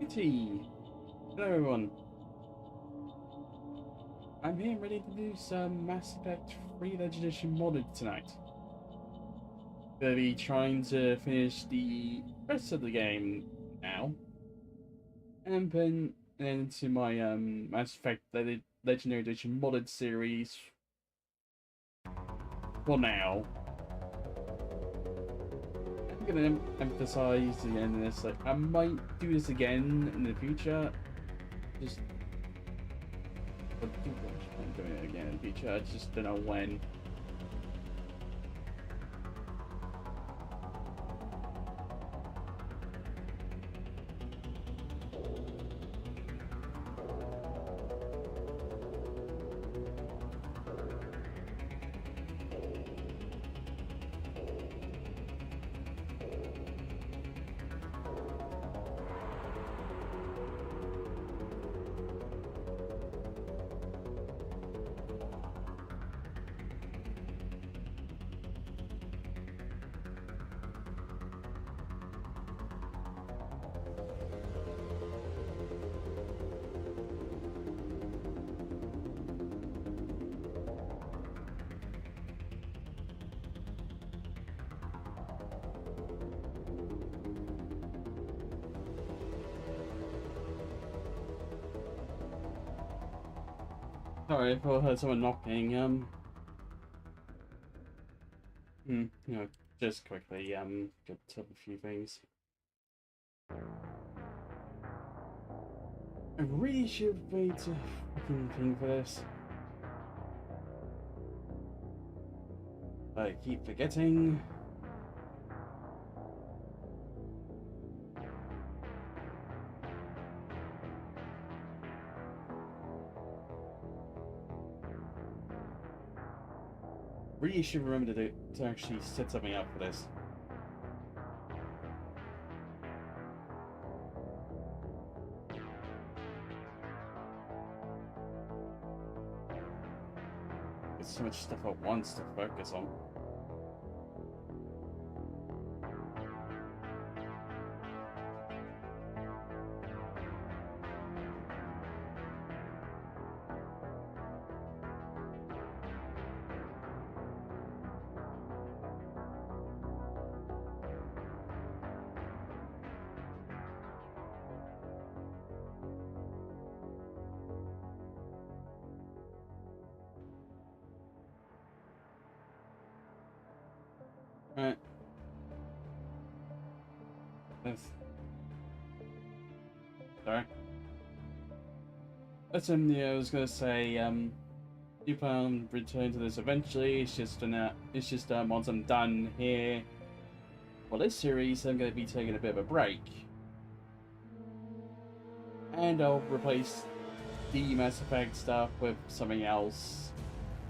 Kitty! Hello everyone. I'm here ready to do some Mass Effect 3 Legend Edition modded tonight. Gonna be trying to finish the rest of the game now. And then into my Mass Effect Legendary Edition modded series for now. I'm gonna emphasize the end of this, like I might do this again in the future. Just I'm doing it again in the future, I just don't know when. Sorry if I heard someone knocking, just quickly, get to a few things. I really should wait a fucking thing for this. I keep forgetting. Really should remember to actually set something up for this. There's so much stuff at once to focus on. Right. Sorry. That's yeah, I was gonna say, you plan on returning to this eventually. It's just once I'm done here for this series, I'm gonna be taking a bit of a break. And I'll replace the Mass Effect stuff with something else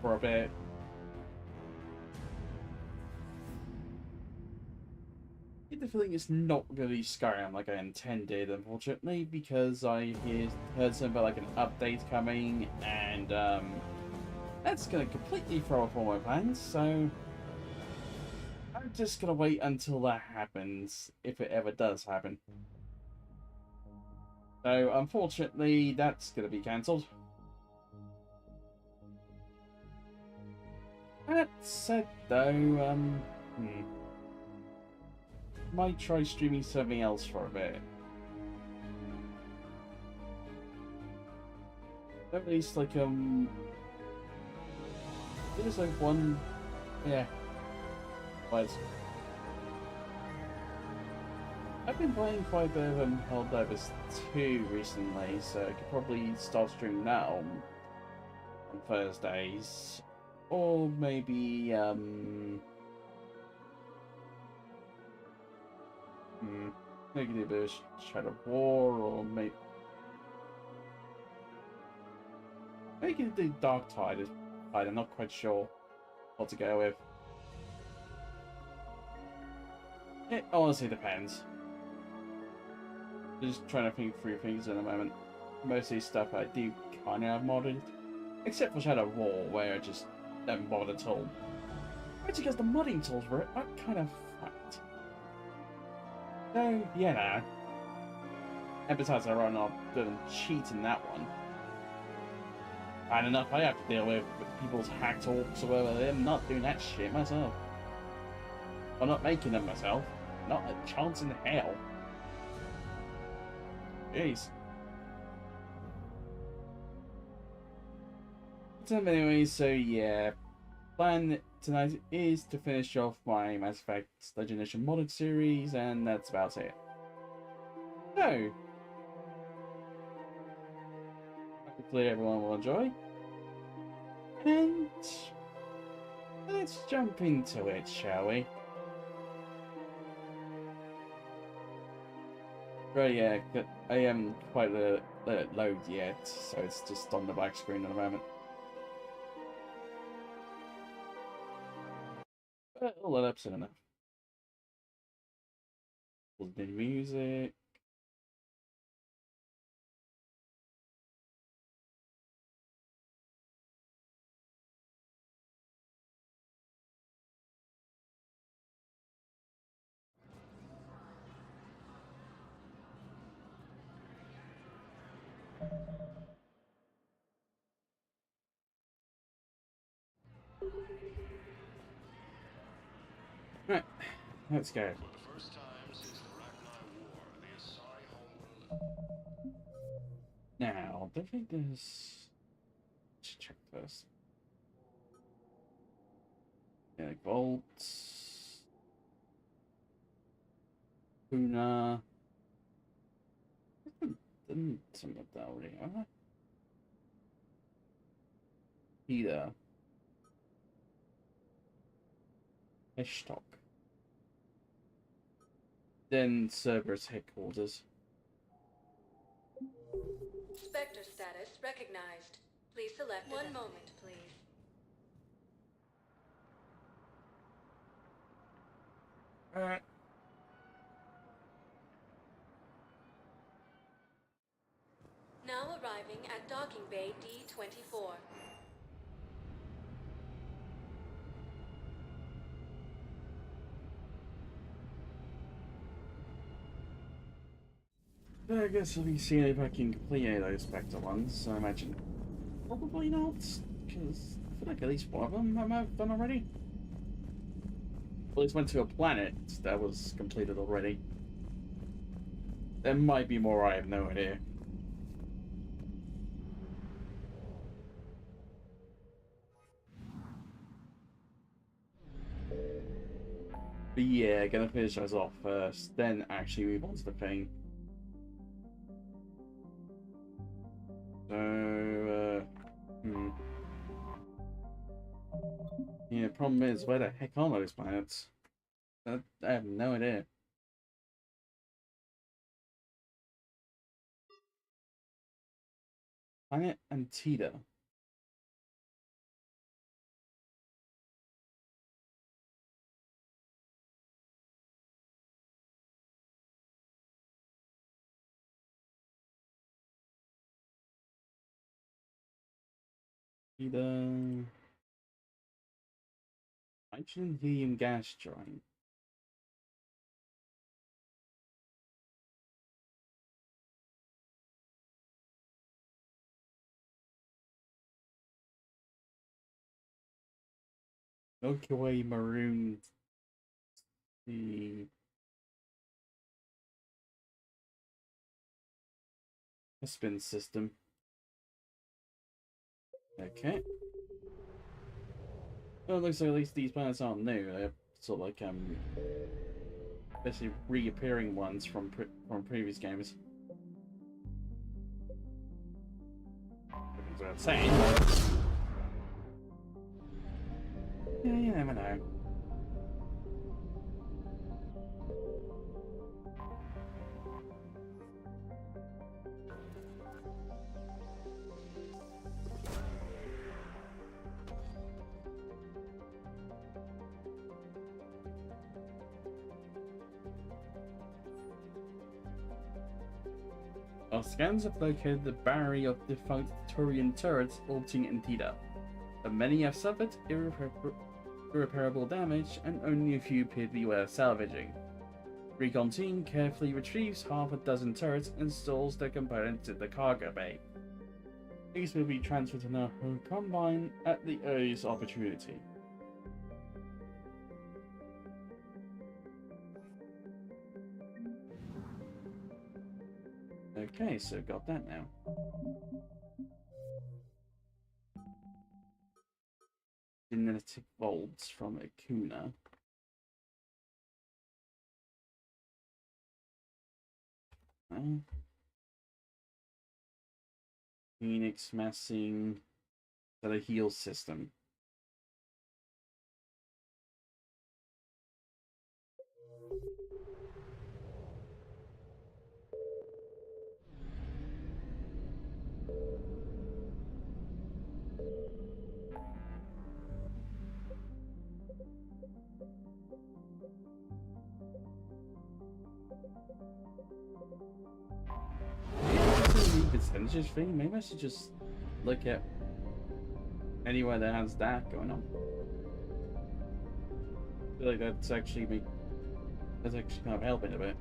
for a bit. I get the feeling it's not going to be Skyrim like I intended, unfortunately, because I heard something about like an update coming, and that's going to completely throw off all my plans, so I'm just going to wait until that happens, if it ever does happen. So, unfortunately, that's going to be cancelled. That said, though, might try streaming something else for a bit. At least, like, there's like one, yeah, but I've been playing quite a bit of Helldivers 2 recently, so I could probably start streaming that on Thursdays. Or maybe, maybe do a bit of Shadow War, or maybe the Dark Tide. I'm not quite sure what to go with. It honestly depends. Just trying to think through things in a moment. Mostly stuff I do kind of have modded, except for Shadow War, where I just don't bother at all. Actually, because the modding tools for it are kind of fucked. So, yeah, And besides, I run off doing cheat in that one. And enough I have to deal with people's hacked orcs or whatever. I'm not doing that shit myself. I'm not making them myself. Not a chance in hell. Jeez. So anyway, so yeah. Plan tonight is to finish off my Mass Effect Legend Edition modded series, and that's about it. So, hopefully everyone will enjoy. And let's jump into it, shall we? Right, yeah, I am quite let it load yet, so it's just on the back screen at the moment. But all that episode enough. The music. Right, let's go. Now, I think there's. Let's check this. Yeah, Volts. Puna. Didn't some of that already, have I? Either. Stock. Then Cerberus headquarters. Spectre status recognized. Please select one moment, please. Alright. Now arriving at docking bay D-24. I guess I'll be seeing if I can complete any of those Spectre ones. I imagine probably not, because I feel like at least one of them I might have done already. At least went to a planet that was completed already. There might be more, I have no idea. But yeah, gonna finish those off first, then actually move on to the thing. So, yeah, problem is, where the heck are those planets? I have no idea. Planet Antida. Either hydrogen helium gas giant. Milky Way maroon. The spin system. Okay. Well, it looks like at least these planets aren't new. They're sort of like basically reappearing ones from previous games. That's what I'm saying. Yeah, you never know. Our scans have located the battery of defunct Turian turrets orbiting Antida, but many have suffered irreparable damage and only a few appear to be worth salvaging. Recon team carefully retrieves half a dozen turrets and installs their components in the cargo bay. These will be transferred to the combine at the earliest opportunity. Okay, so got that now. Genetic bolts from Akuna. Phoenix massing to the heal system. Percentages thing. Maybe I should just look at anywhere that has that going on. I feel like that's actually kind of helping a bit.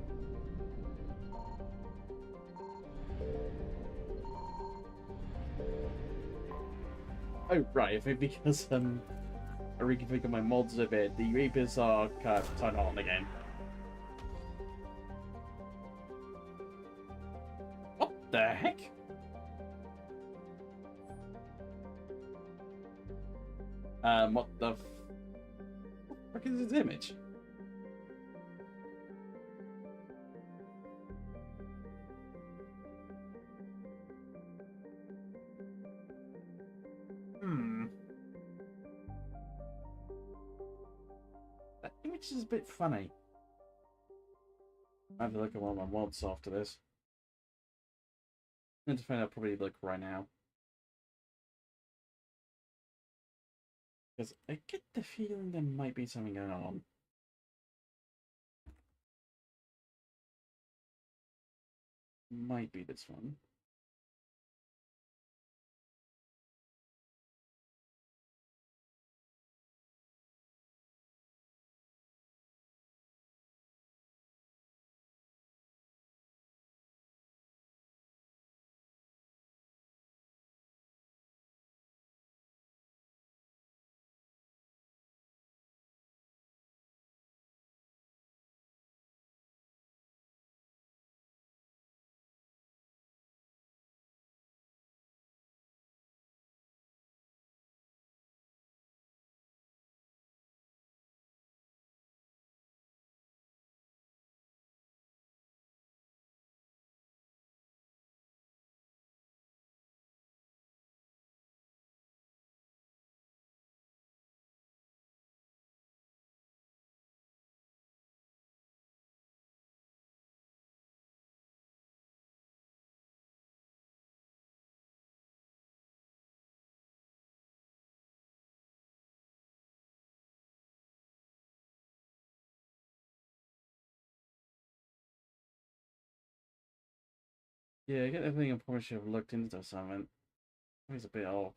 Oh right, if it because I reconfigured my mods a bit, the Reapers are turned on again. What the heck? What the fuck is this image? That image is a bit funny. I have to look at one of my mods after this. I'm going to find out probably look right now. Because I get the feeling there might be something going on. Might be this one. Yeah, I get the feeling I probably should have looked into something. It's a bit off.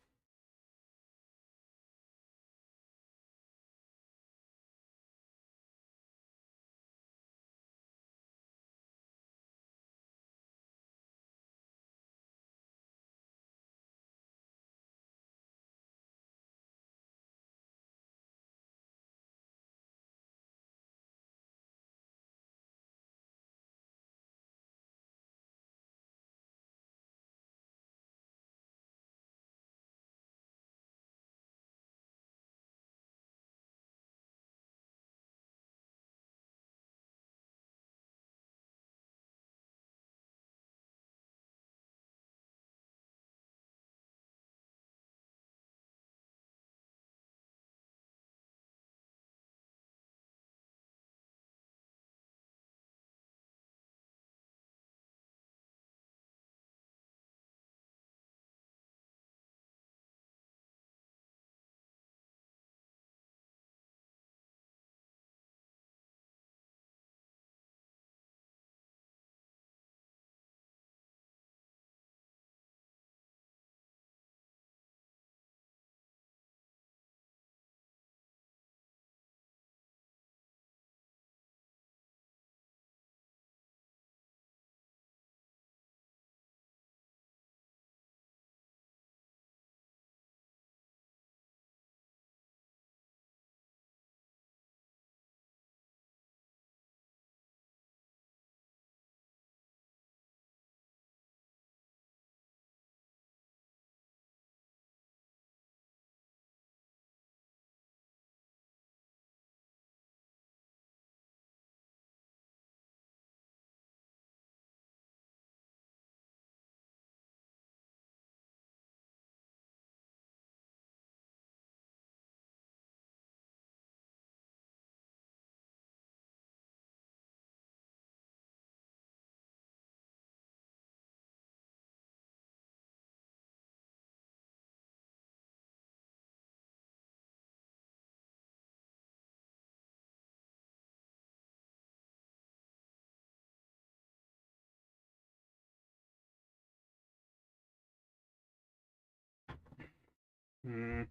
Hmm.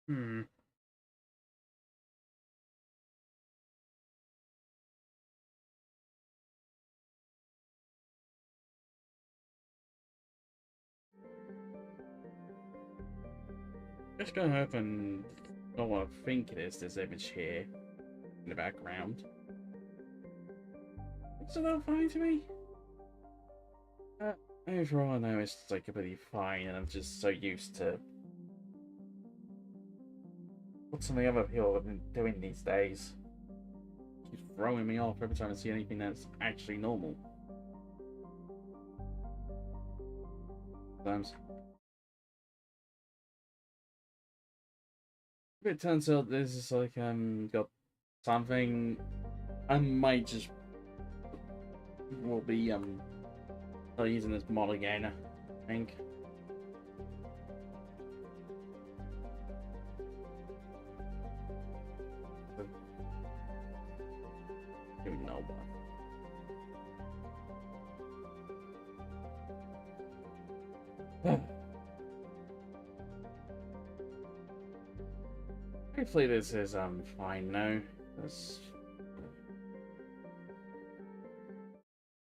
Hmm. Just gonna hope and not what I think it is, this image here in the background. It's a little funny to me. Overall, I know it's like completely fine, and I'm just so used to what some of the other people have been doing these days. Keeps throwing me off every time I see anything that's actually normal. Sometimes. If it turns out this is like got something, I might just will be using this mod again, I think. You know what? Hopefully this is fine now.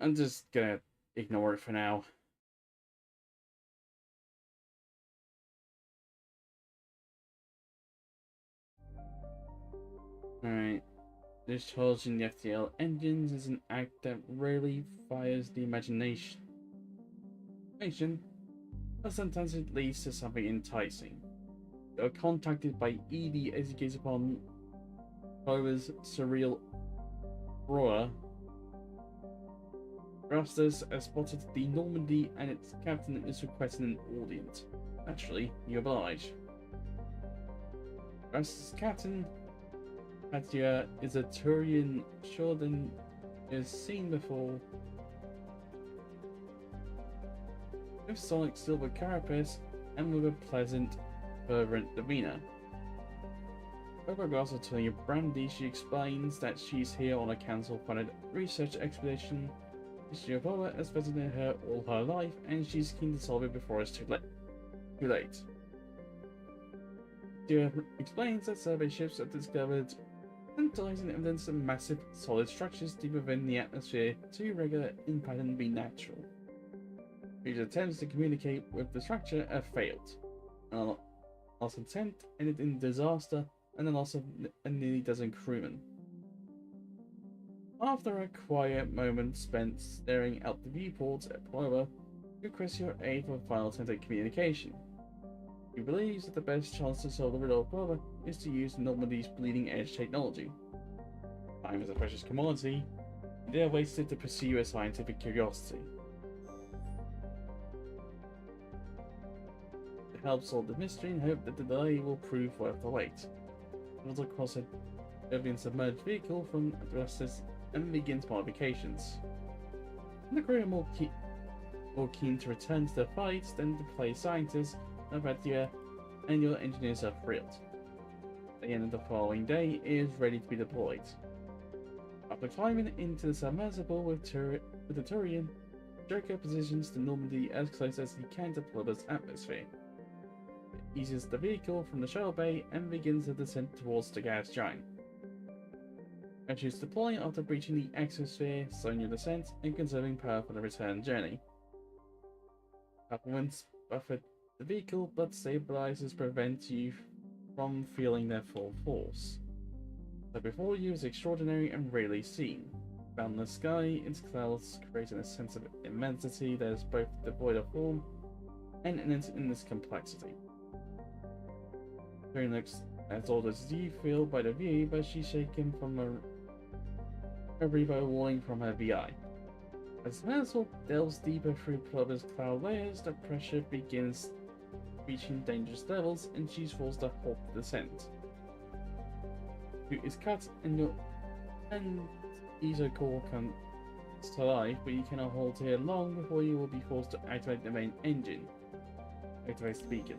I'm just gonna ignore it for now. Alright. Discharging the FTL engines is an act that rarely fires the imagination, but sometimes it leads to something enticing. They are contacted by Edie as he gazes upon Clover's surreal aurora. Rastus has spotted the Normandy and its captain is requesting an audience. Naturally, you oblige. Rastus' captain, Patia, is a Turian shorter than is seen before. With sonic silver carapace and with a pleasant, fervent demeanor. Over also telling Brandy, she explains that she's here on a council-funded research expedition. Giovanna has visited her all her life, and she's keen to solve it before it's too late. She explains that survey ships have discovered Tantalizing evidence of massive solid structures deep within the atmosphere too regular in pattern to be natural. These attempts to communicate with the structure have failed. A loss of intent ended in disaster and the loss of a nearly dozen crewmen. After a quiet moment spent staring out the viewport at Plover, requests your aid for final attempt at communication. He believes that the best chance to solve the riddle of Plover is to use Normandy's bleeding edge technology. Time is a precious commodity, and they are wasted to pursue a scientific curiosity. To help solve the mystery and hope that the delay will prove worth the wait. Travels across a Jovian submerged vehicle from Justice and begins modifications. And the crew are more keen to return to the fight than to play scientists, Abatia and your engineers are thrilled. The end of the following day is ready to be deployed. After climbing into the submersible with the Turian, Joker positions the Normandy as close as he can to Plover's atmosphere. It eases the vehicle from the shuttle bay and begins the descent towards the gas giant. As she's deploying after breaching the exosphere, slowing your descent and conserving power for the return journey. Supplements buffer the vehicle, but stabilizers prevent you from feeling their full force. So before you is extraordinary and rarely seen. Boundless sky, its clouds creating a sense of immensity that is both devoid of form and in this complexity. During looks as old as you feel by the view, but she's shaken from a rebound warning from her VI. As the vessel delves deeper through Plover's cloud layers, the pressure begins reaching dangerous levels and she's forced to halt the descent. Route is cut and Iso core comes to life, but you cannot hold here long before you will be forced to activate the main engine. Activate the beacon.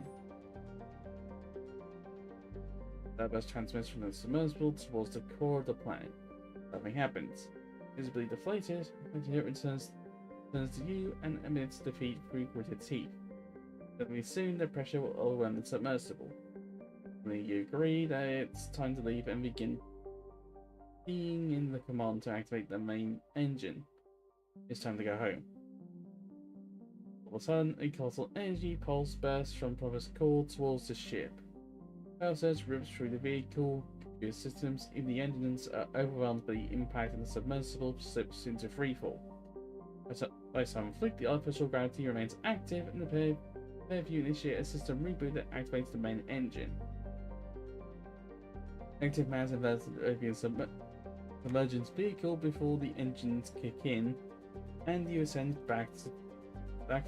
That bus transmits from the submersible towards the core of the planet. Nothing happens. Visibly deflated, it turns to you and emits defeat through gritted teeth. Suddenly soon the pressure will overwhelm the submersible. Suddenly you agree that it's time to leave and begin being in the command to activate the main engine. It's time to go home. All of a sudden, a colossal energy pulse bursts from Plover's core towards the ship. Power surge rips through the vehicle, computer systems, even the engines are overwhelmed by the impact and the submersible slips into freefall. By some fluke, the artificial gravity remains active and the pair of you initiate a system reboot that activates the main engine. Active mass inverts the Ovian submergence vehicle before the engines kick in, and you ascend back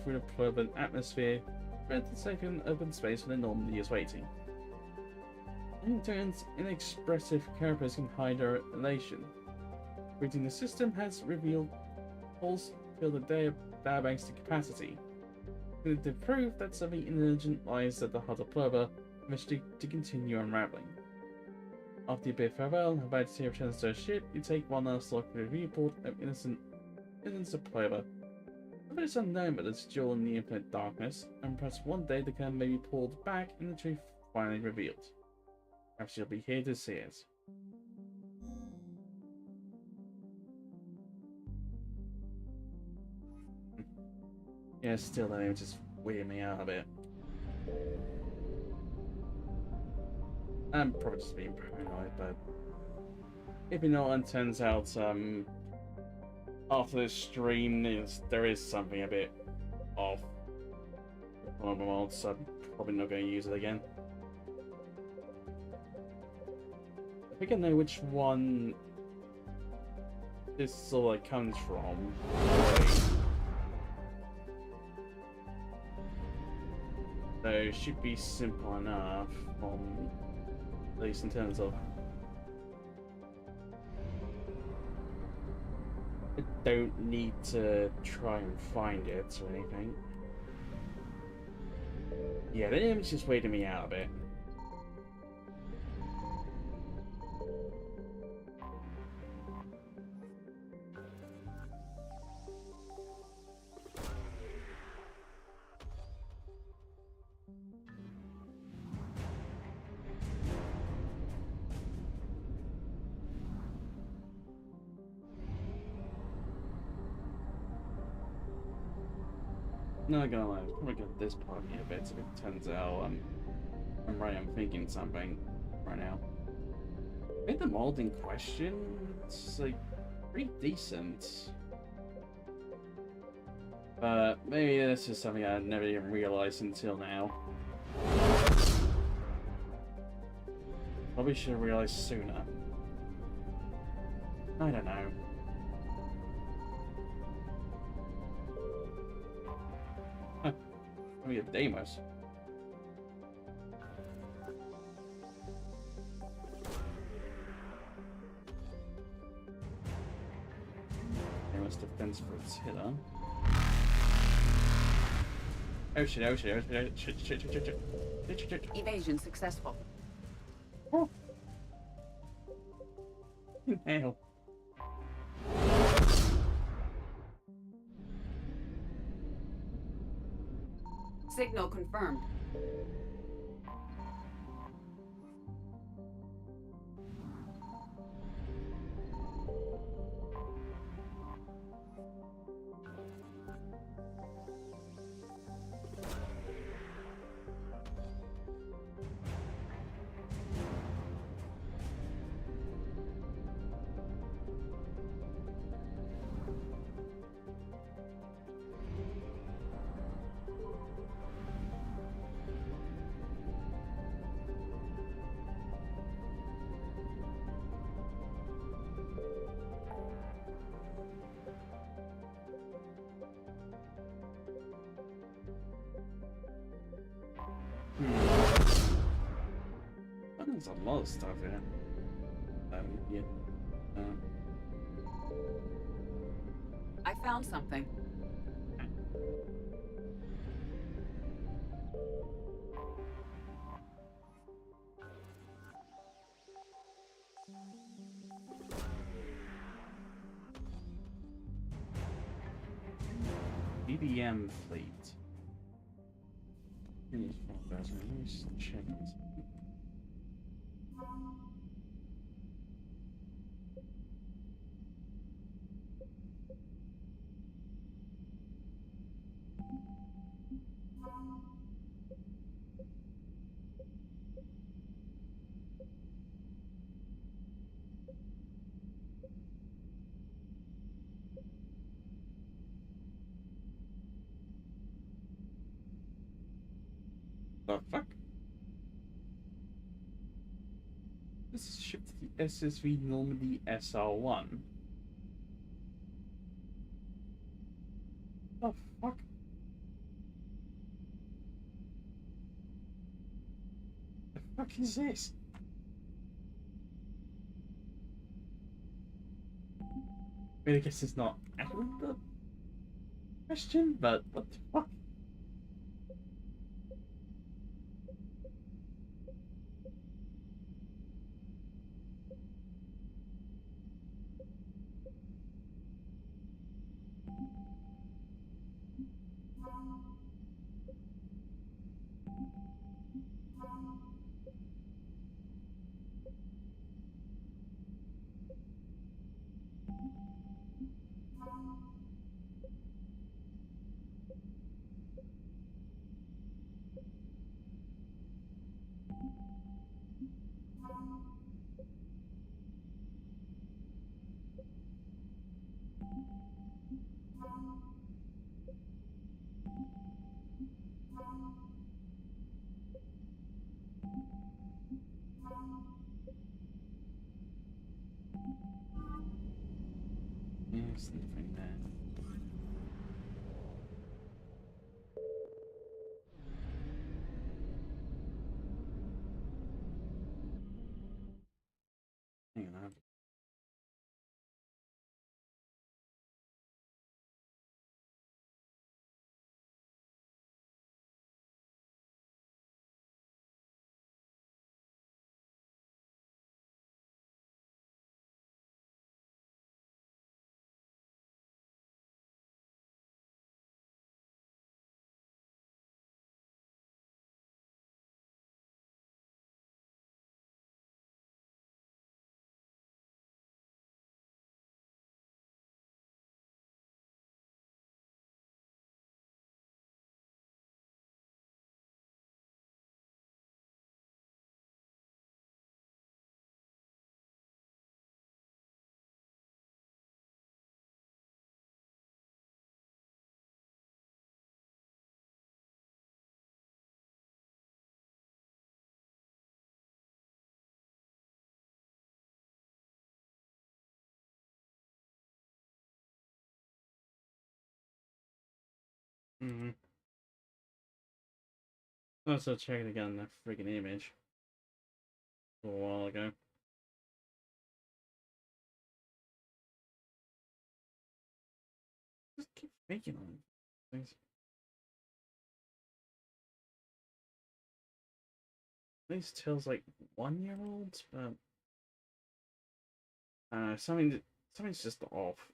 through the Plover atmosphere, spread to safe and open space where the Normandy is waiting. In turns, inexpressive carapace can hide her elation. Rebooting the system has revealed holes fill the databanks to capacity. To prove that something intelligent lies at the heart of Plover, eventually to continue unraveling. After you bid farewell and about to return to her ship, you take one last look at the viewport of innocence of Plover. But it's unknown but it's still in the infinite darkness, and perhaps one day the curtain may be pulled back and the truth finally revealed. Perhaps you'll be here to see it. Yeah, still that image just weird me out a bit. I'm probably just being paranoid, but if you know what, it turns out after this stream there is something a bit off on the world, so I'm probably not going to use it again. I think I know which one this sort of comes from. So it should be simple enough, at least in terms of I don't need to try and find it or anything. Yeah, the image just weirded me out a bit. Not gonna lie, I'm probably gonna this part a bit if it turns out I'm right, I'm thinking something right now. I think the mold in question, it's like pretty decent. But maybe this is something I never even realized until now. Probably should have realized sooner. I don't know. Huh. We have Deimos. Deimos defense for its hitter. Oh shit, oh shit, oh shit, shit, shit, shit, shit, shit, shit, shit, shit. Evasion successful. Oh. Hell. Signal confirmed. There's a lot of stuff here. Yeah. I found something. BBM fleet. Let me just check this. The fuck? This is shipped to the SSV Normandy SR1. The fuck? The fuck is this? I mean, I guess it's not actually the question, but what the fuck? Mm-hmm. Also checked again the freaking image a while ago. Just keep faking on things. These Till's like 1-year-olds, but something's just off.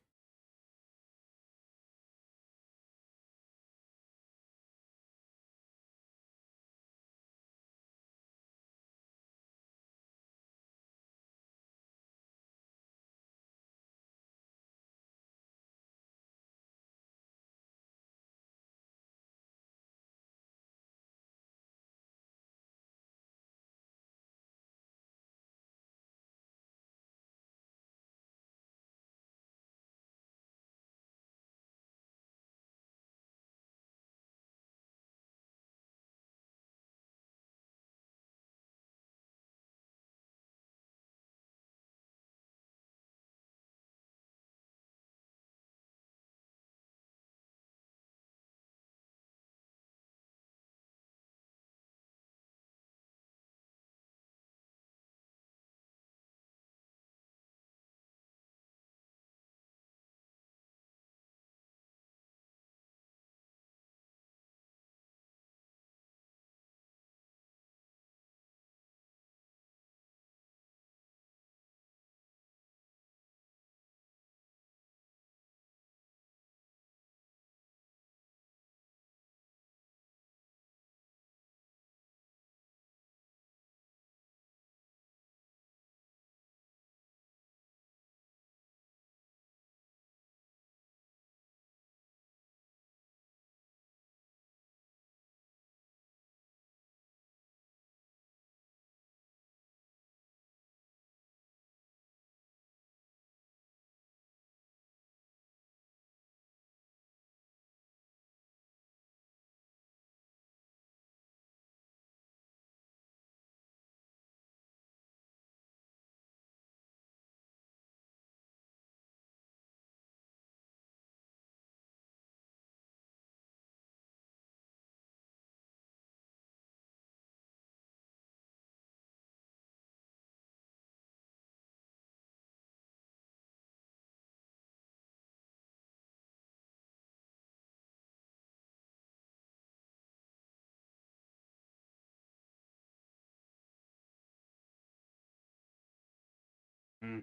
Mm.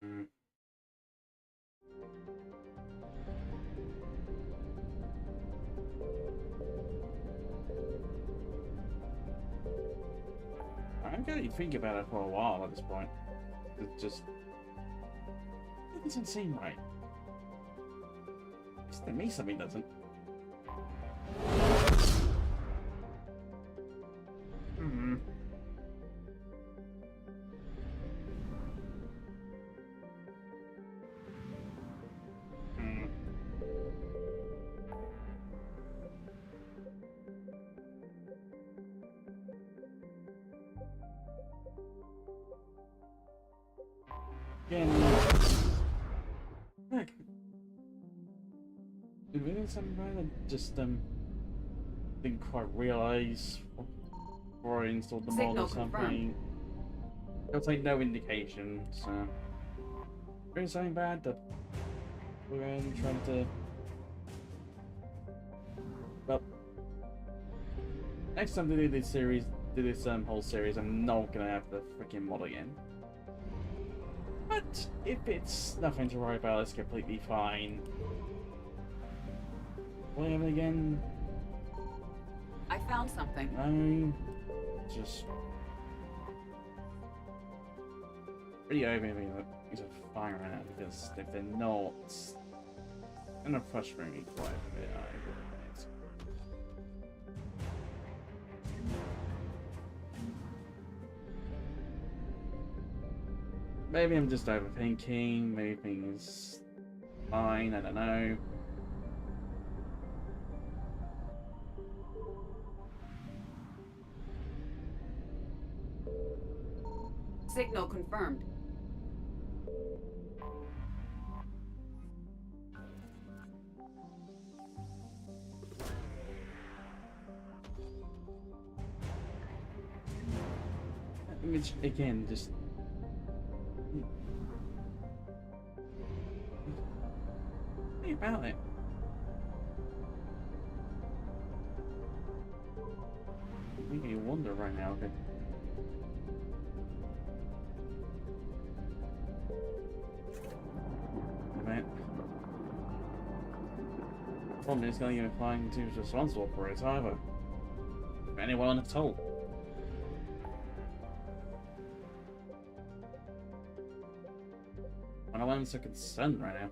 Mm. I'm going to think about it for a while at this point. It just doesn't seem right. At least to me, something doesn't. Hmm. Hmm. Again, heck, did we do something right? I just didn't quite realize before I installed the mod Signal or something. confirmed. There's like no indication, so is something bad that we're only trying to. Well, next time to do this series, whole series, I'm not gonna have the freaking mod again. But if it's nothing to worry about, it's completely fine. Will I have it again? I found something. No. Just really hoping that these are fine right now, because if they're not, it's gonna frustrate me quite a bit. I will admit. Maybe I'm just overthinking, maybe things fine, I don't know. Signal confirmed. Which, again, just... Think about it. Making me wonder right now, okay. Man. Problem is, going to find who's responsible for it either. If anyone at all. I'm so concerned right now.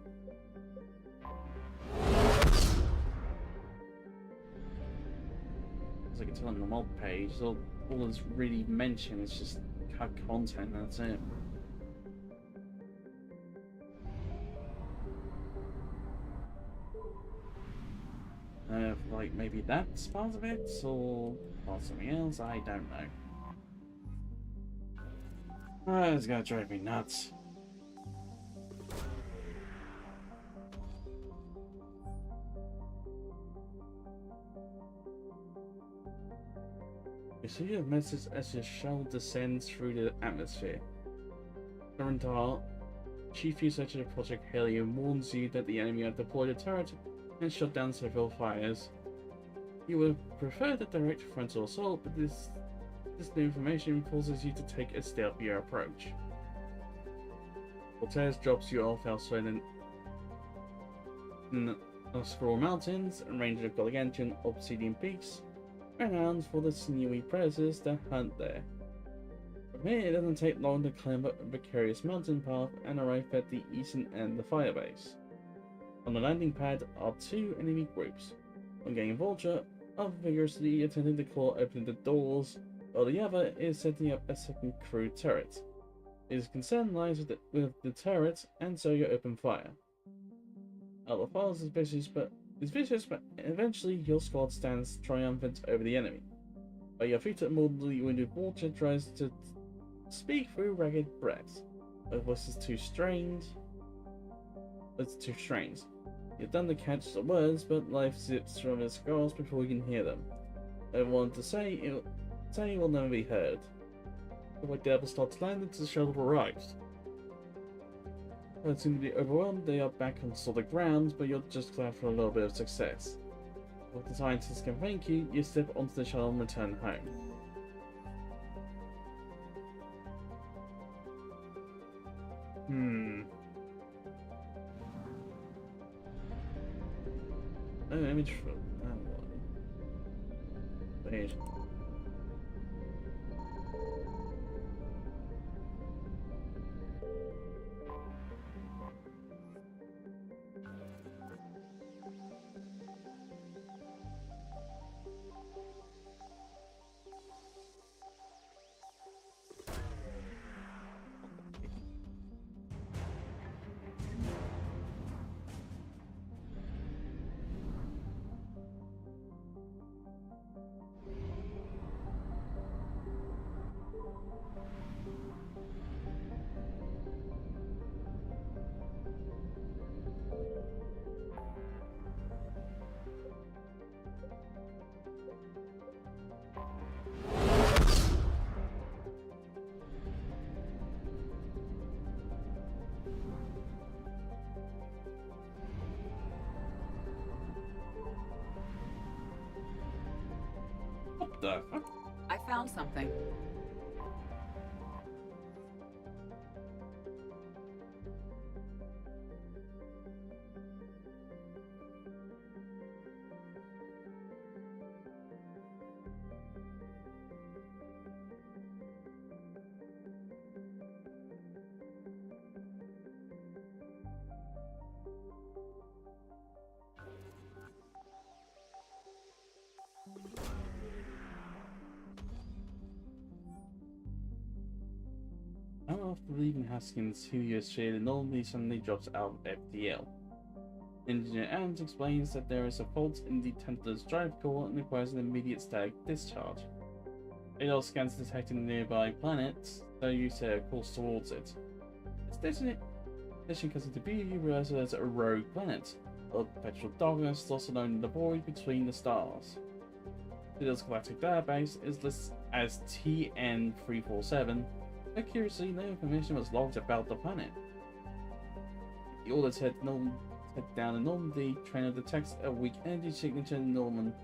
As I can tell on the mod page, all that's really mentioned is just cut content, that's it. Like maybe that's part of it, or something else, I don't know. It's gonna drive me nuts. You see a message as your shell descends through the atmosphere. Current Chief Researcher of Project Helium warns you that the enemy have deployed a turret and shut down several fires. You would prefer the direct frontal assault, but this new information forces you to take a stealthier approach. Cortez drops you off elsewhere in the Scroll Mountains, and range of Gargantuan Obsidian Peaks, renowned for the sinewy predators that hunt there. From here, it doesn't take long to climb up a precarious mountain path and arrive at the eastern end of the firebase. On the landing pad are two enemy groups. One getting Vulture are vigorously attempting to claw open the doors, while the other is setting up a second crew turret. His concern lies with the turret, and so you open fire. Outlaw Files is vicious, but eventually your squad stands triumphant over the enemy. But your feet mortally wounded Vulture tries to speak through ragged breaths. Her voice is too strained. You're done to catch the words, but life zips from his grasp before you can hear them. I want to say it will never be heard. But like the apple starts landing, the shuttle arrives. Seem to be overwhelmed, they are back on solid ground, but you're just glad for a little bit of success. With the scientists can thank you, you step onto the shuttle and return home. Oh, image from that one. Wait. What the fuck? I found something. After leaving Haskins, Helio's shade normally suddenly drops out of FTL. Engineer Adams explains that there is a fault in the Templar's drive core and requires an immediate static discharge. Adol scans detecting a nearby planet, so you set a course towards it. As station comes into view, you realize there's a rogue planet, a perpetual darkness lost alone in the void between the stars. Adol's galactic database is listed as TN347. But curiously, no information was logged about the planet. The order to head down to Normandy, trainer detects a weak energy signature in the Norman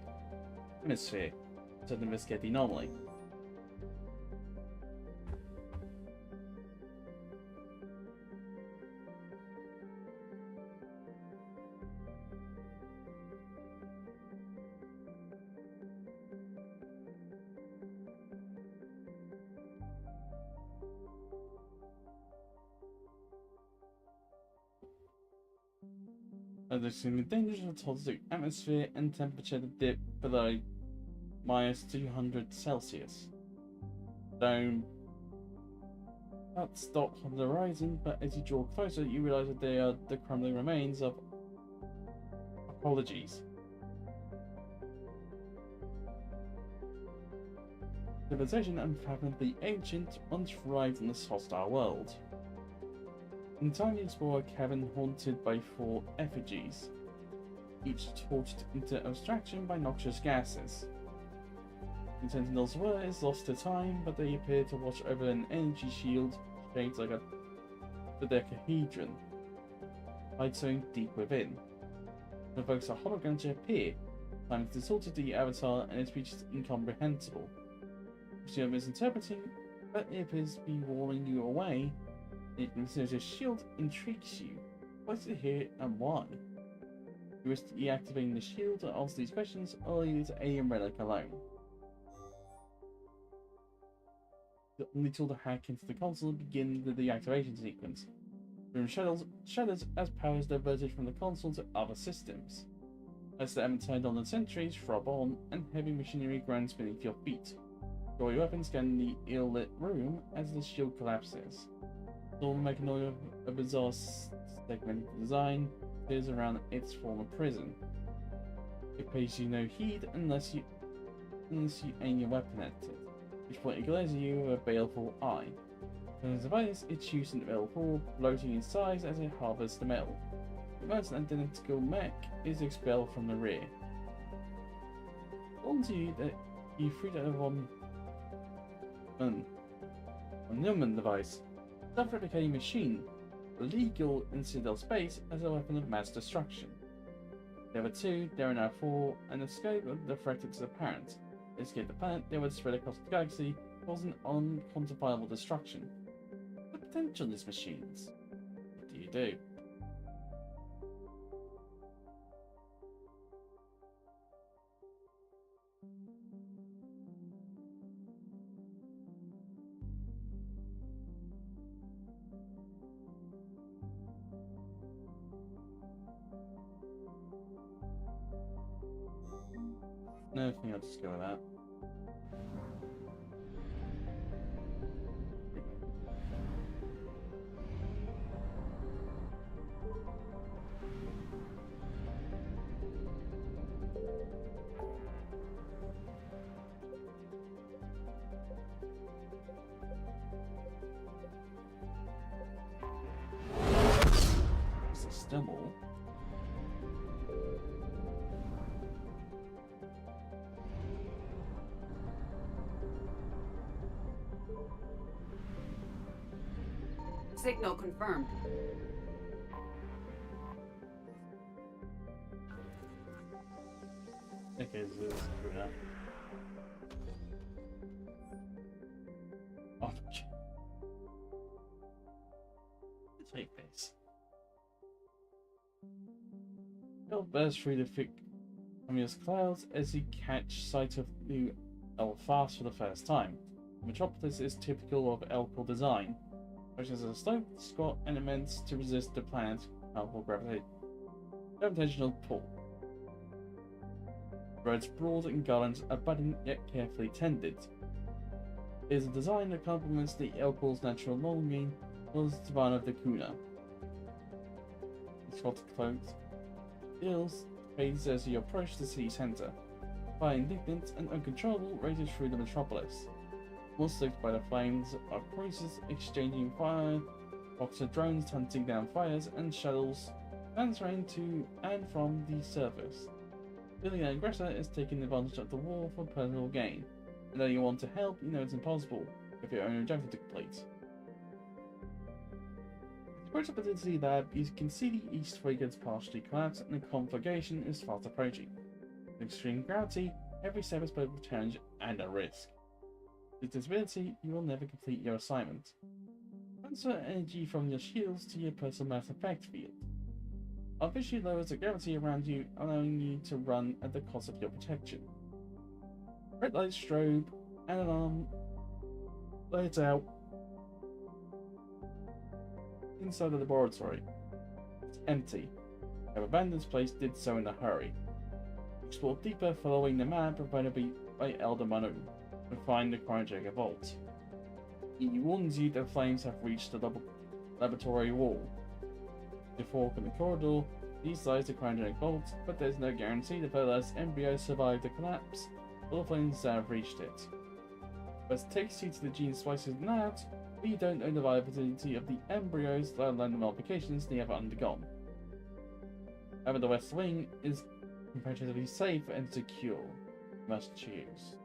hemisphere, to investigate the anomaly. As extremely dangerous for toxic atmosphere and temperature to dip below -200 Celsius. Don't stop on the horizon, but as you draw closer, you realize that they are the crumbling remains of apologies. Civilization unfathomably ancient once thrived in this hostile world. In time, you explore a cabin haunted by 4 effigies, each torched into abstraction by noxious gases. The Sentinel's word is lost to time, but they appear to watch over an energy shield shaped like a dodecahedron, hide something deep within. It evokes a hologram to appear. Time has distorted the avatar and its speech is incomprehensible. You are misinterpreting, but it appears to be warning you away. It considers a shield intrigues you. Why is it here and why? You risk deactivating the shield to answer these questions, or leave it to alien relic alone. The only tool to hack into the console begins the deactivation sequence. The room shudders as power is diverted from the console to other systems. As the haven't turned on in centuries, throb on, and heavy machinery groans beneath your feet. Draw your weapons scan the ill-lit room as the shield collapses. The mechanoid of a bizarre segmented design appears around its former prison. It pays you no heed unless you aim your weapon at it, which point it glares at you with a baleful eye. When its device, its use in baleful, bloating in size as it harvests the metal. The most identical mech is expelled from the rear. Onto you that you freed out of a Newman device. Self-replicating machine, illegal in Citadel space as a weapon of mass destruction. There were 2, there are now 4, and the scope of the threat is apparent. They escape the planet, they would spread across the galaxy, causing unquantifiable destruction. The potential in these machines. What do you do? No, I think I'll just go with that. It's a stumble. Signal confirmed. Okay, so this is true enough. Oh, take this. You'll burst through the thick cumulus clouds as you catch sight of New Elfast for the first time. Metropolis is typical of Elcor design, which is a sloped, squat elements to resist the planet's powerful gravitational pull. Roads broad and gardens abundant yet carefully tended. It is a design that complements the Elcor's natural longing for the savannah of the Kuna. The squat cloaked hills fades as you approach the city centre. Fire indignant and uncontrollable rages through the metropolis. More slicked by the flames of cruisers exchanging fire, boxer drones hunting down fires, and shuttles transferring to and from the surface. Feeling an aggressor is taking advantage of the war for personal gain, and though you want to help, you know it's impossible if your own objective to complete. Approach up to the city lab, you can see the east wing has partially collapsed and the conflagration is fast approaching. With extreme gravity, every step is both a challenge and a risk. With disability, you will never complete your assignment. Transfer energy from your shields to your personal mass effect field. Artificially lowers the gravity around you, allowing you to run at the cost of your protection. Red light strobe and alarm lights out inside the laboratory. It's empty. Whoever abandoned this place did so in a hurry. Explore deeper following the map provided by Elder Manu and find the cryogenic vault. He warns you that flames have reached the laboratory wall. The fork in the corridor leads to the cryogenic vault, but there's no guarantee the first embryos survived the collapse or the flames have reached it. But takes you to the gene splices labs, but you don't know the viability of the embryos, let alone the modifications they have undergone. However, the West Wing is comparatively safe and secure. You must choose.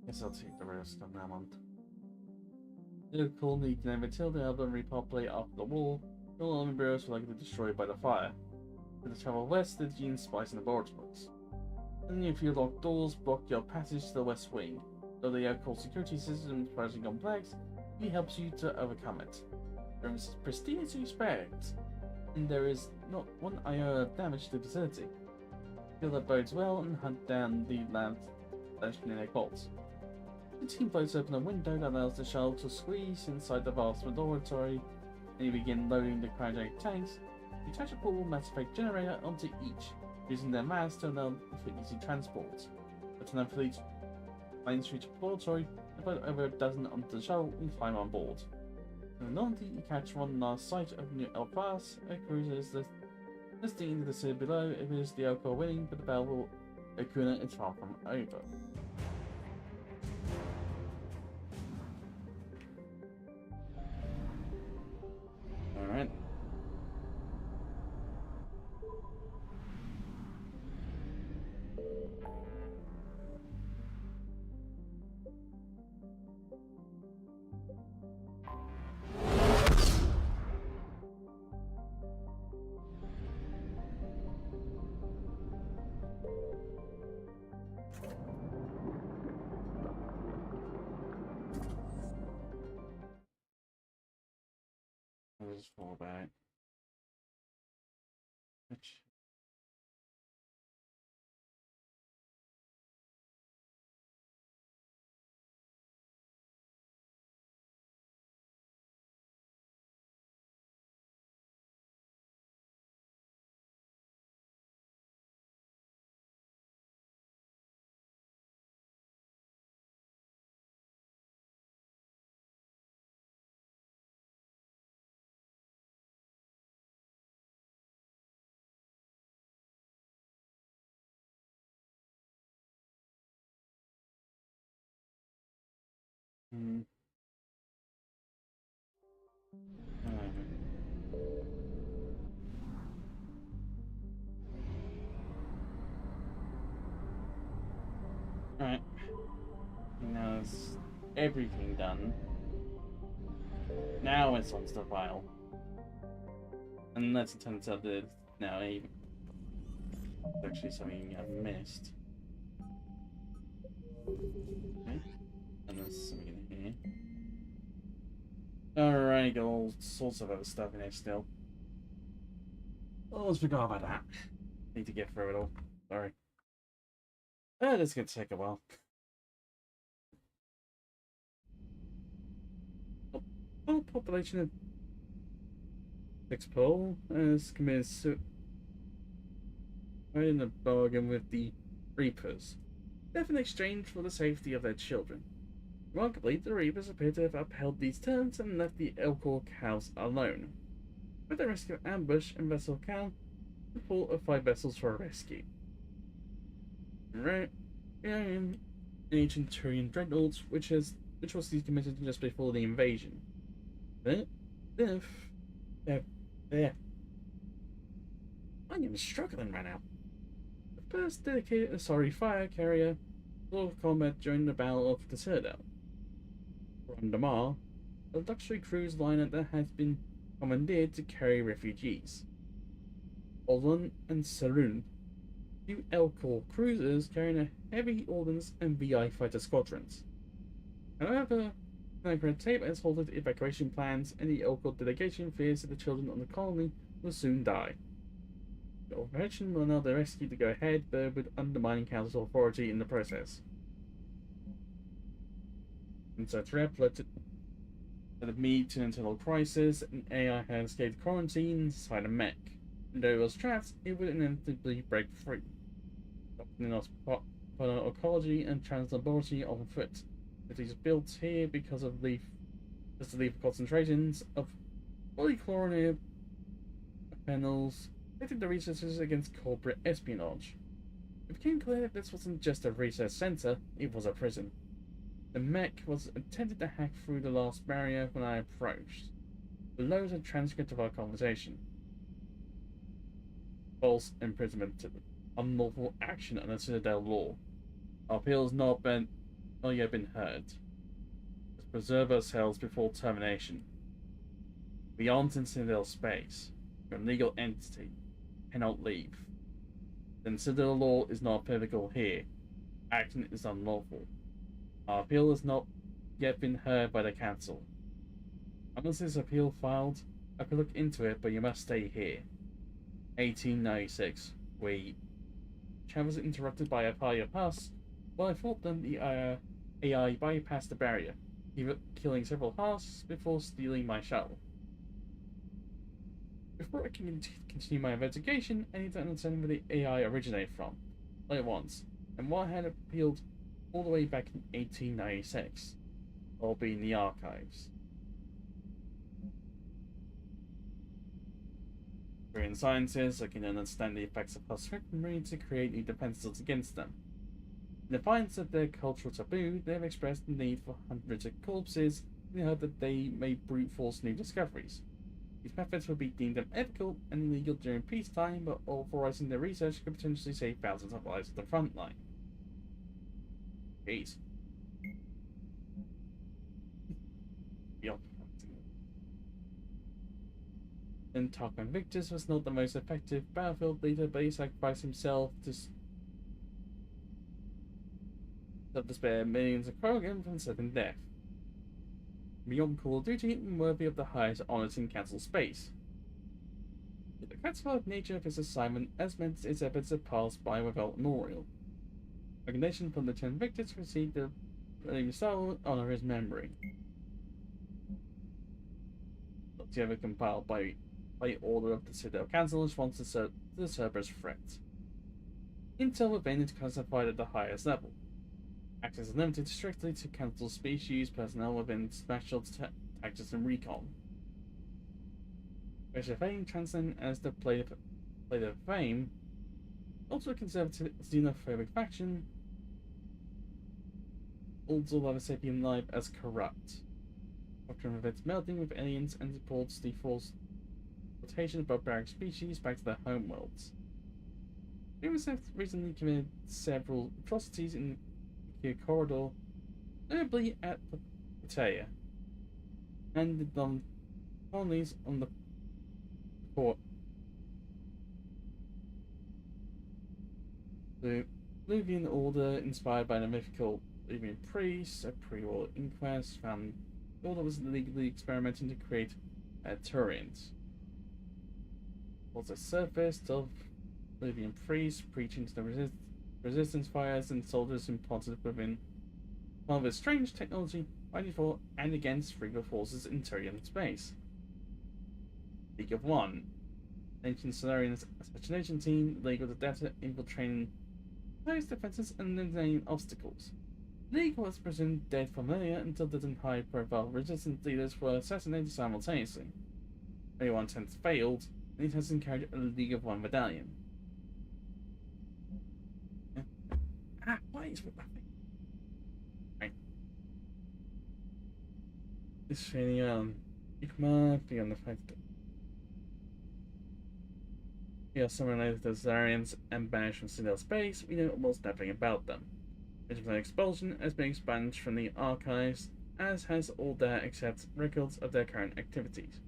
Guess I'll take the risk on that one. The colony can never till the album repopulate after the war. All embryos were likely destroyed by the fire. To travel west, the gene splice in the laboratories. Only a few locked doors block your passage to the West Wing. Though the aircore security system is surprisingly complex, he helps you to overcome it. There is pristine as you expect, and there is not one iota of damage to the facility. Feel that bodes well and hunt down the lab's stationary vaults. The team floats open a window that allows the shuttle to squeeze inside the vast laboratory, and you begin loading the cryogenic tanks. You attach a portable mass effect generator onto each, using their mass to allow for easy transport. Return fleet planes reach the laboratory, and put over a dozen onto the shuttle and climb on board. In the novelty, you catch one last sight of New Elfast. A cruiser is listing into the city below. It is the Elcor winning, but the battle of Akuna is far from over. Alright. I'll just fall back. Which Mm. Alright. Now it's everything done. Now it's on the file. Unless it turns out that now even actually something I've missed. Okay. And there's something in here. Alright, got all sorts of other stuff in here still. Almost forgot about that. Need to get through it all. Sorry. This is gonna take a while. Oh, population of Expo has committed suicide in a bargain with the Reapers. Death in exchange for the safety of their children. Remarkably, the Reapers appear to have upheld these terms and left the Elcor cows alone. With the rescue ambush and vessel count, the pull of 5 vessels for a rescue. Right, ancient Turian dreadnoughts, which was decommitted just before the invasion. There. I am struggling right now. The first dedicated Asari fire carrier saw combat during the Battle of the Citadel. Rondamar, a luxury cruise liner that has been commandeered to carry refugees. Olon and Sarun, 2 Elcor cruisers carrying a heavy ordnance and VI fighter squadrons. However, red tape has halted evacuation plans, and the Elcor delegation fears that the children on the colony will soon die. The operation will allow the rescue to go ahead, but with undermining council authority in the process. And so threat led to the meet to an internal crisis, and AI had escaped quarantine inside a mech. And though it was trapped, it would inevitably break free. Doctrine of ecology and translabority on foot. It is built here because of the concentrations of polychlorinated panels, hitting the researchers against corporate espionage. It became clear that this wasn't just a research center, it was a prison. The mech was attempted to hack through the last barrier when I approached. Below is a transcript of our conversation. False imprisonment to unlawful action under Citadel law. Our appeal has not yet been heard. Let's preserve ourselves before termination. We aren't in Citadel space. We're a legal entity. Cannot leave. Then Citadel law is not applicable here. Action is unlawful. Our appeal has not yet been heard by the Council. Unless this appeal filed, I could look into it, but you must stay here. 1896. We. Chat was interrupted by a party of Huss. Well, I thought then the AI bypassed the barrier, killing several Huss before stealing my shuttle. Before I can continue my investigation, I need to understand where the AI originated from, like once, and why I had appealed all the way back in 1896, all be in the archives. Korean scientists, I can understand the effects of Huss weaponry to create new defenses against them. In defiance of their cultural taboo, they have expressed the need for hundreds of corpses in the hope that they may brute force new discoveries. These methods would be deemed unethical and illegal during peacetime, but authorizing their research could potentially save thousands of lives at the front line. Jeez. And Tarquin Victus was not the most effective battlefield leader, but he sacrificed himself to spare millions of Krogan from certain death. Beyond Call of Duty and worthy of the highest honors in Council space. The classified nature of his assignment has meant its efforts have passed by without memorial. Recognition from Lieutenant Victus received the Star to honor his memory. Together compiled by order of the Citadel Council in response to the Cerberus threat. Intel within is classified at the highest level. Access is limited strictly to Council species personnel within Special Tactics and Recon. Special Fame transcend as the Plate of Fame, also a conservative xenophobic faction. also love a sapient life as corrupt. Doctrine prevents melting with aliens and supports the forced rotation of barbaric species back to their homeworlds. Humans have recently committed several atrocities in the corridor, notably at Patea, and the colonies on the port. The Luvian order, inspired by the mythical Luvian priests, a pre-war inquest found the order was illegally experimenting to create Turians. Also surfaced of Luvian priests preaching to the resistance fires and soldiers implanted within one of a strange technology fighting for and against regal forces in Turian space. League of One. Ancient Solarian assassination team, League of the Data infiltrating various defenses and eliminating obstacles. The League was presumed dead for millennia until the high-profile resistance leaders were assassinated simultaneously. Only one attempt failed, and it has encouraged a League of One medallion. What is with my thing? Right. This really, it might be on the fact that we are someone related to the Zarians and banished from Citadel space. We know almost nothing about them. Original expulsion has been expunged from the archives, as has all data except records of their current activities.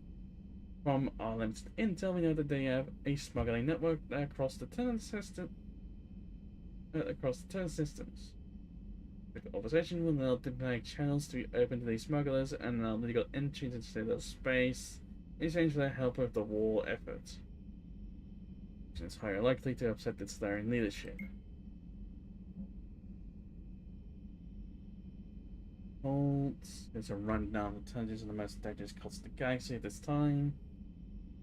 From our limited intel, we know that they have a smuggling network across the tunnel systems. The organization will now deploy channels to be open to these smugglers and allow legal entry into Citadel space in exchange for their help with the war effort. Which is highly likely to upset its Solarian leadership. Cults. There's a rundown of the intelligence of the most dangerous cults in the galaxy at this time.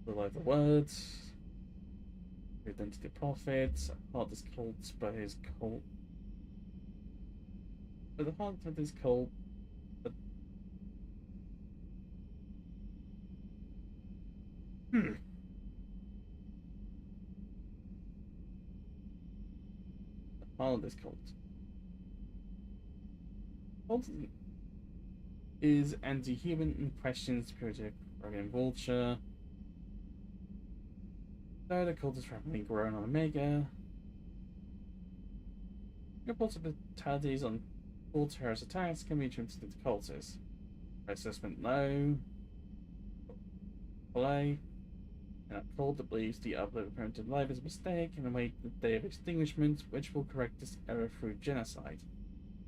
Below the words. Identity prophets. Hardest cults by his cult. But the heart of this cult. The heart of this cult. Cult is anti-human and questions purity of Vulture. Though the cult is rapidly growing on Omega. Reports of fatalities on all terrorist attacks can be attributed to the cultists. Assessment low. Play. And a cult that believes the uplift of primitive life is a mistake and await the day of extinguishment, which will correct this error through genocide.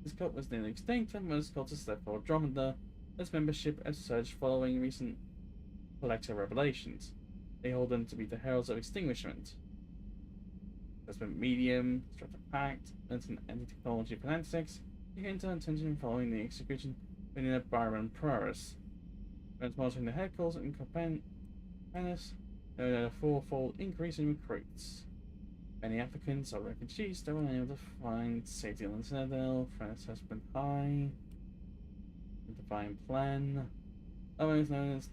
This cult was nearly extinct, and most cultists left for Andromeda as membership as such following recent collector revelations. They hold them to be the heralds of extinguishment. Assessment medium, structure pact, and an anti-technology fanatics, began to attention following the execution of the Byron Prowess. When monitoring the headquarters in Copernicus, there was a fourfold increase in recruits. Many applicants are refugees that were unable to find safety on the Citadel. France has been high. The Divine Plan. Otherwise known as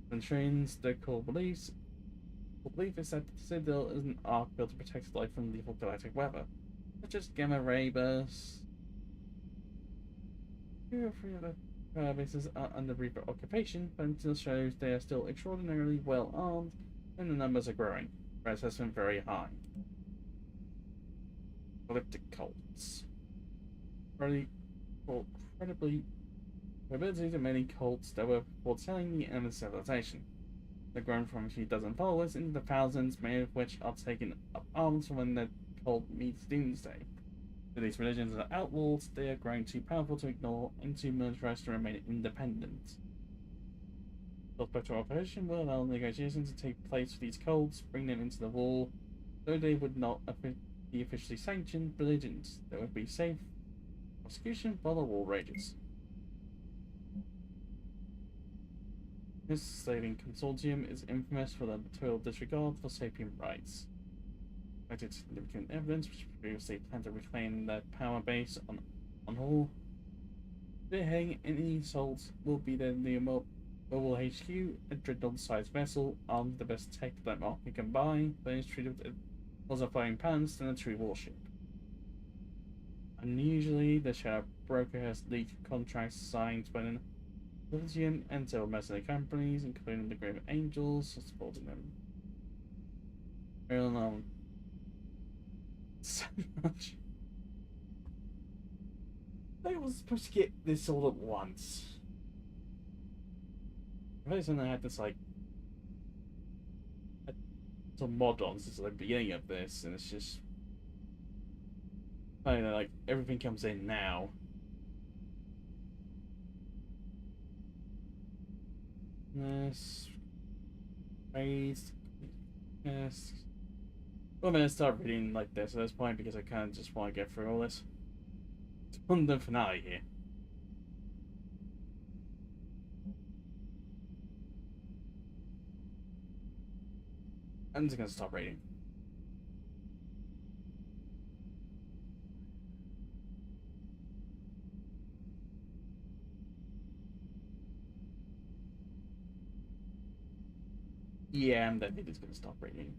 Ventrines, the core belief is that the Citadel is an arc built to protect life from lethal galactic weather, such as gamma ray bursts. 2 or 3 other bases are under Reaper occupation, but until shows they are still extraordinarily well armed, and the numbers are growing. Res has been very high. Elliptic cults. Incredibly abilities of many cults that were foretelling the end of civilization. They've grown from a few dozen followers into the thousands, many of which are taking up arms when the cult meets doomsday. With these religions are outlawed, they are growing too powerful to ignore and too militarized to remain independent. Better operation will allow negotiations to take place with these cults, bring them into the war, though they would not be officially sanctioned religions. There would be safe prosecution while the war rages. This slaving consortium is infamous for their total disregard for sapient rights. Cited significant evidence which proves they plan to reclaim their power base on Hall. Spearheading any assaults will be their new Mobile HQ, a dreadnought-sized vessel armed with the best tech that market can buy, but is treated with more flying pans than a true warship. Unusually, the shadow broker has leaked contracts signed by an Belgian and several mercenary companies, including the Grave Angels, supporting them. Real known. So much. They were supposed to get this all at once. I realized I had this like some mod-ons since the beginning of this, and it's just I don't know, like everything comes in now. Yes. Raised. Yes. Well, I'm gonna start reading like this at this point because I kind of just want to get through all this. It's on the finale here. I'm just gonna stop reading. Yeah, I'm definitely just gonna stop reading.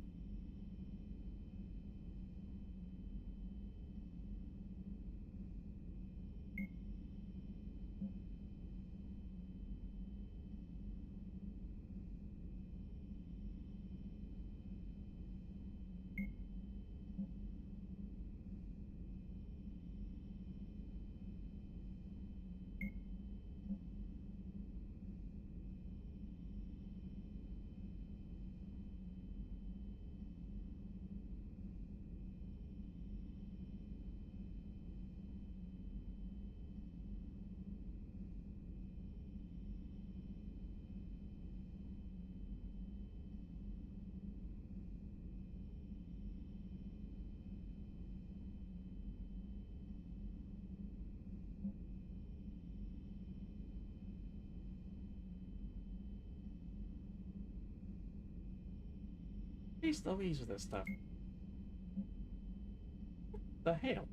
Jeez Louise with this stuff. What the hell?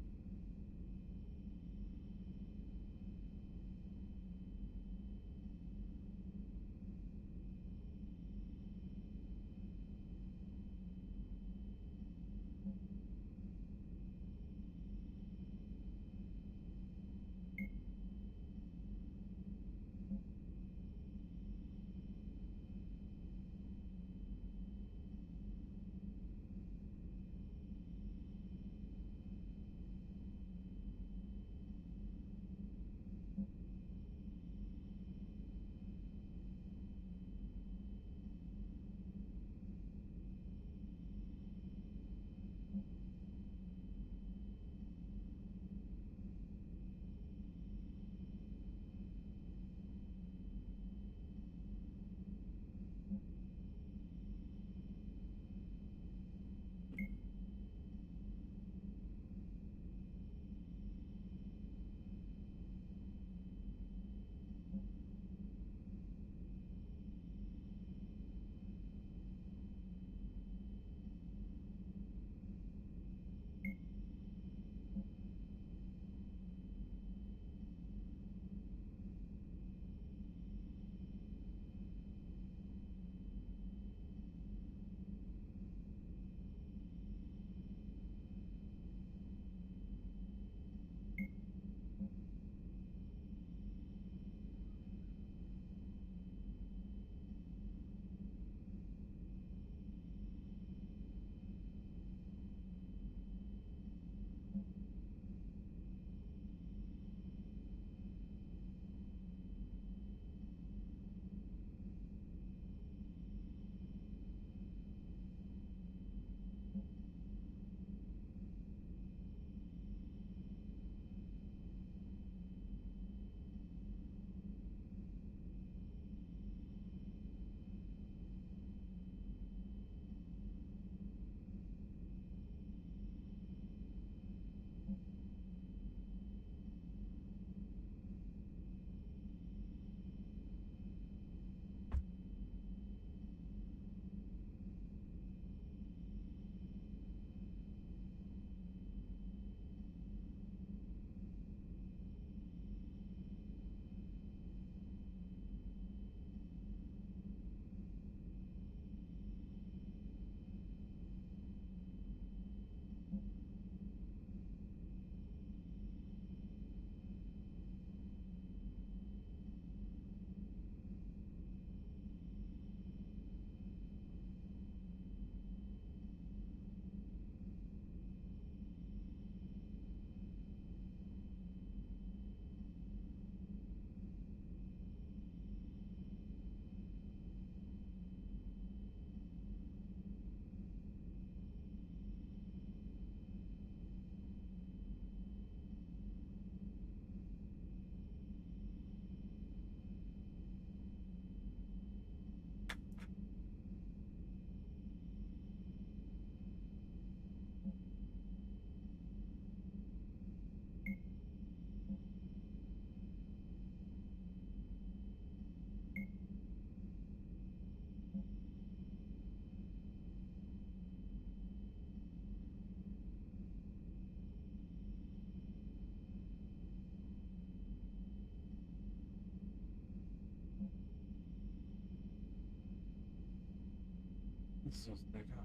This was big, huh?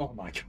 Oh my god.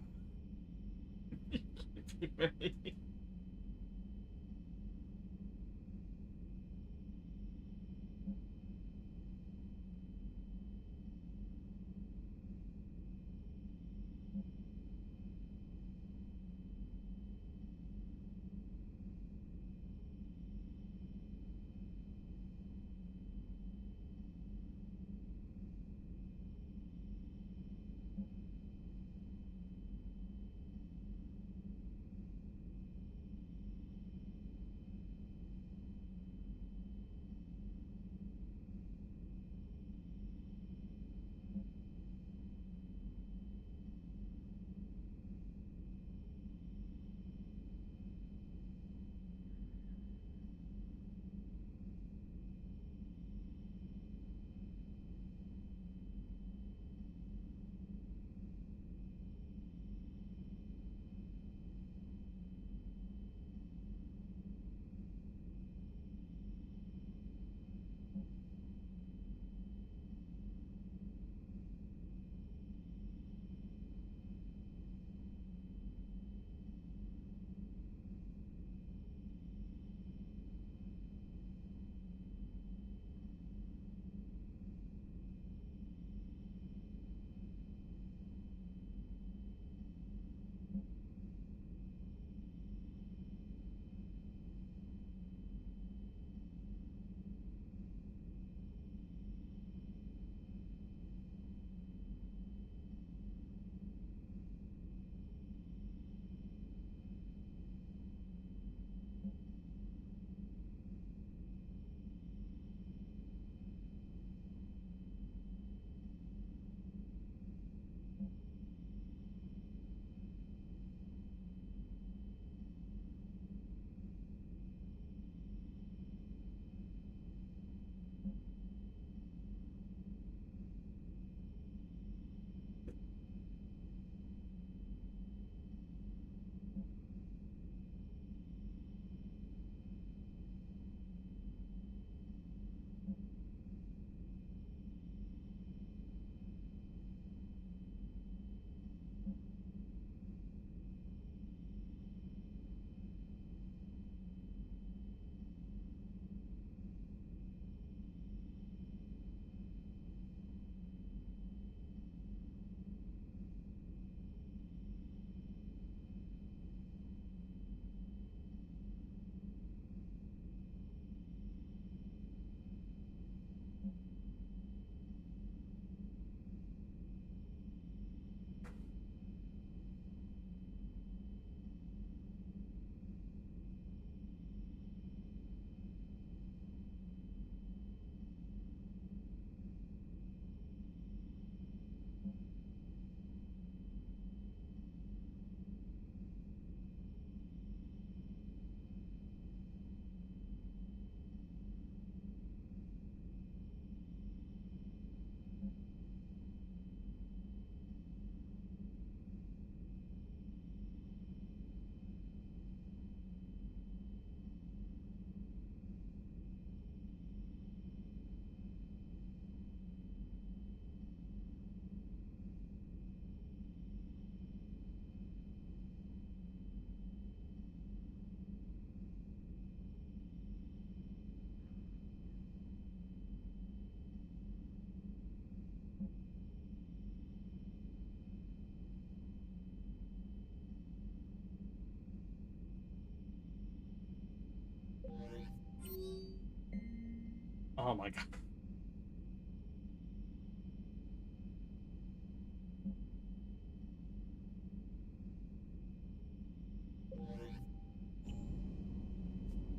Oh my god.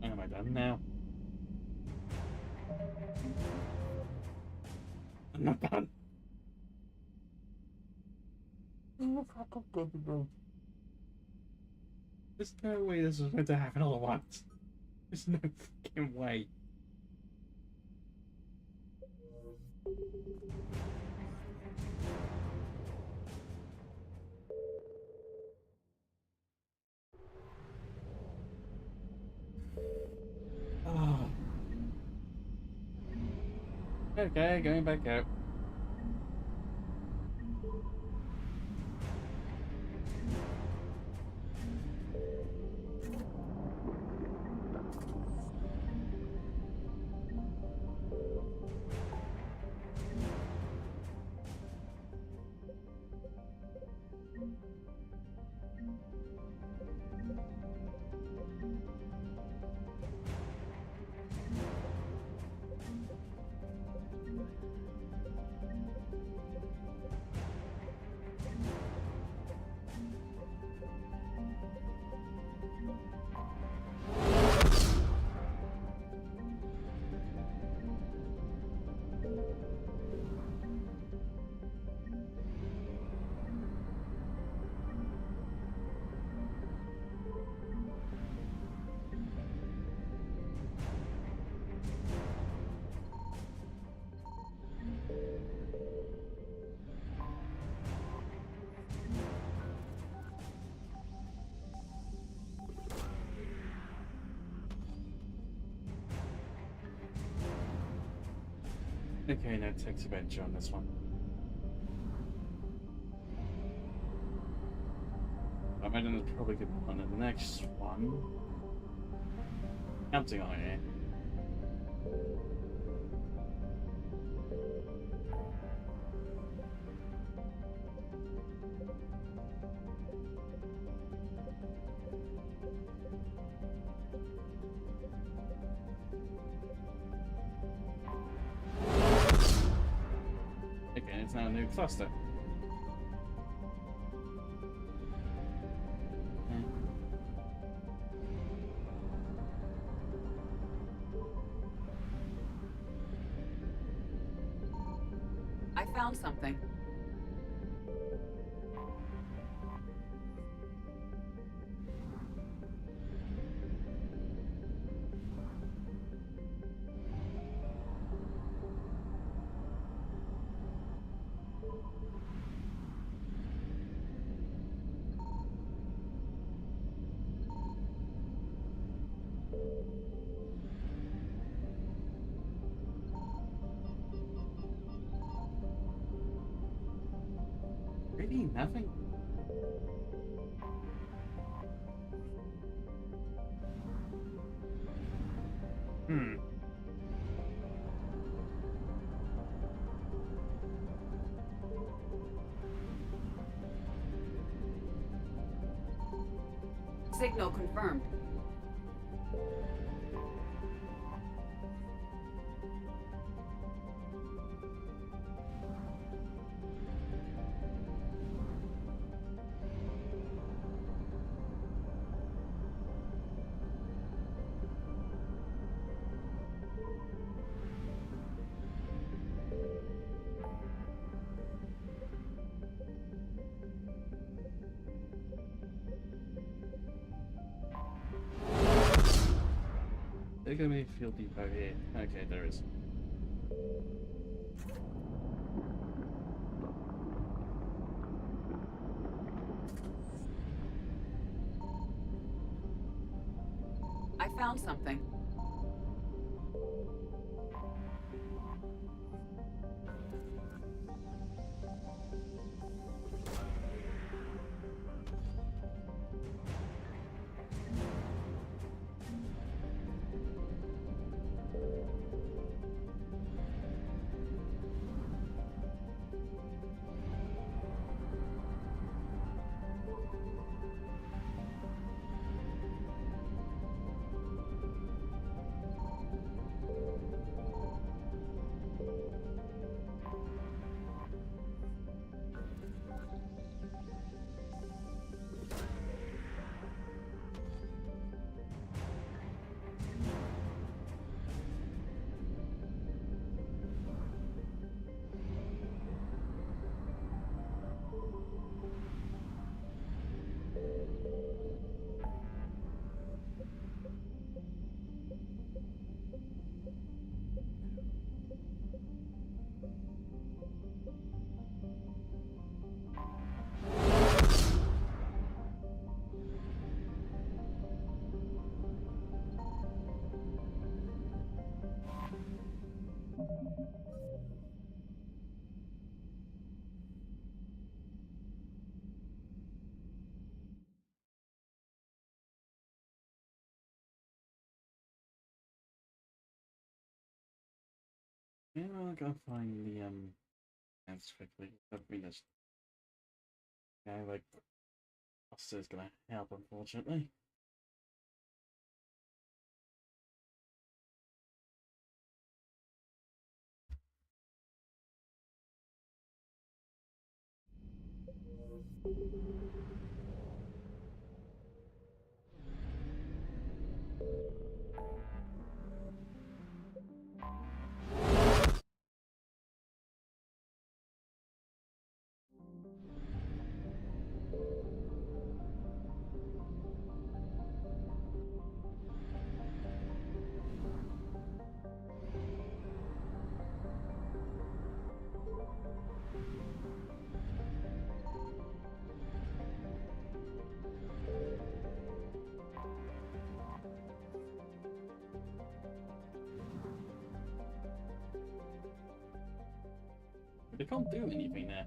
Am I done now? I'm not done. There's no way this was meant to happen all at once. There's no fucking way. Oh. Okay, going back out. Okay, no text adventure on this one. I imagine there's probably good one in the next one. Counting on it. Okay, it's now a new cluster. I found something. Really? Nothing? Hmm. Signal confirmed. There's gonna be a fuel depot here. Okay, there is. I found something. Yeah, I'm gonna find the answer quickly. Let me just. Yeah, like, is gonna help, unfortunately. They can't do anything there.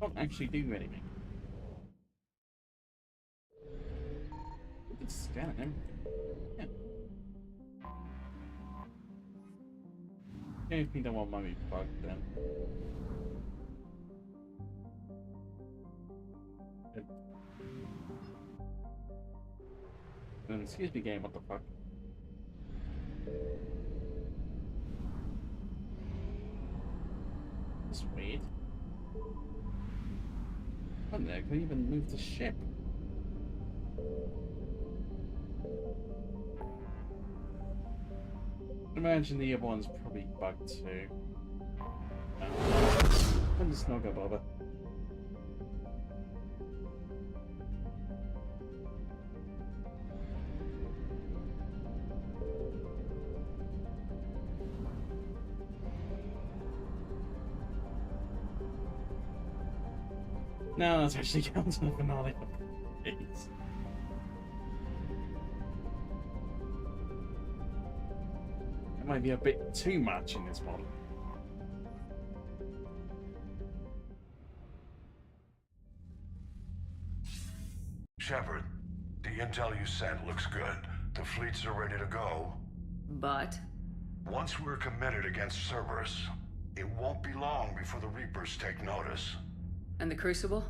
Can't actually do anything. We can scan it and everything. Yeah. Anything that won't be bugged then. Excuse me, game, what the fuck? That's weird. What the heck? They even move the ship. Imagine the other one's probably bugged too. I'm just not gonna bother. No, that's actually counts to the finale. Jeez. That might be a bit too much in this model. Shepard, the intel you sent looks good. The fleets are ready to go. But? Once we're committed against Cerberus, it won't be long before the Reapers take notice. And the Crucible?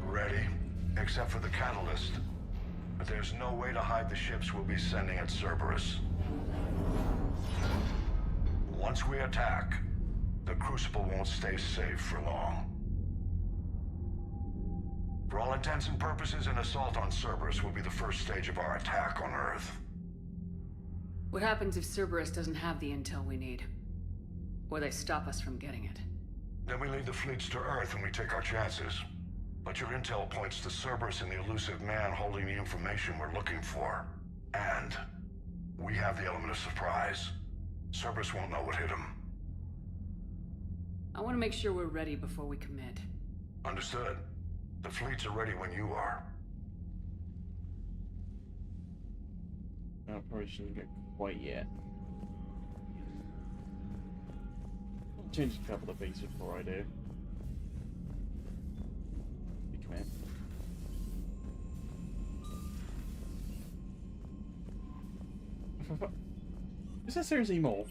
Ready, except for the catalyst. But there's no way to hide the ships we'll be sending at Cerberus. Once we attack, the Crucible won't stay safe for long. For all intents and purposes, an assault on Cerberus will be the first stage of our attack on Earth. What happens if Cerberus doesn't have the intel we need? Or they stop us from getting it? Then we lead the fleets to Earth and we take our chances. But your intel points to Cerberus and the elusive man holding the information we're looking for. And we have the element of surprise. Cerberus won't know what hit him. I want to make sure we're ready before we commit. Understood. The fleets are ready when you are. I probably shouldn't get quite yet. I'll change a couple of things before I do. Come in. Is there seriously more?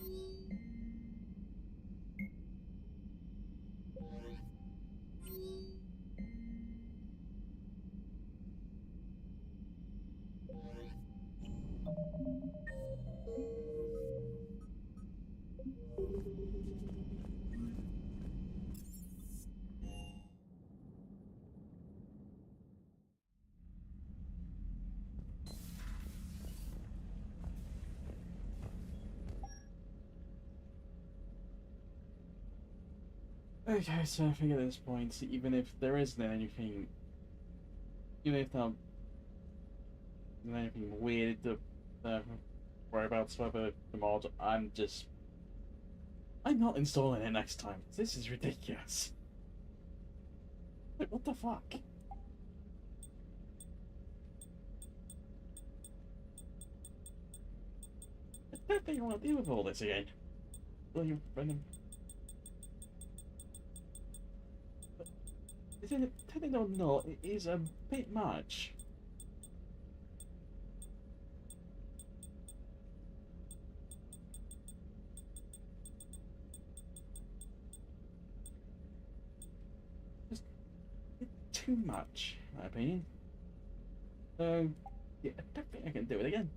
Okay, so I think at this point, even if there isn't anything, even if there's anything weird to worry about about the mod, I'm not installing it next time. This is ridiculous. Like, what the fuck? I don't think I want to deal with all this again. William Brennan. Telling or not, it is a bit much. Just too much, in my opinion. So, yeah, I don't think I can do it again.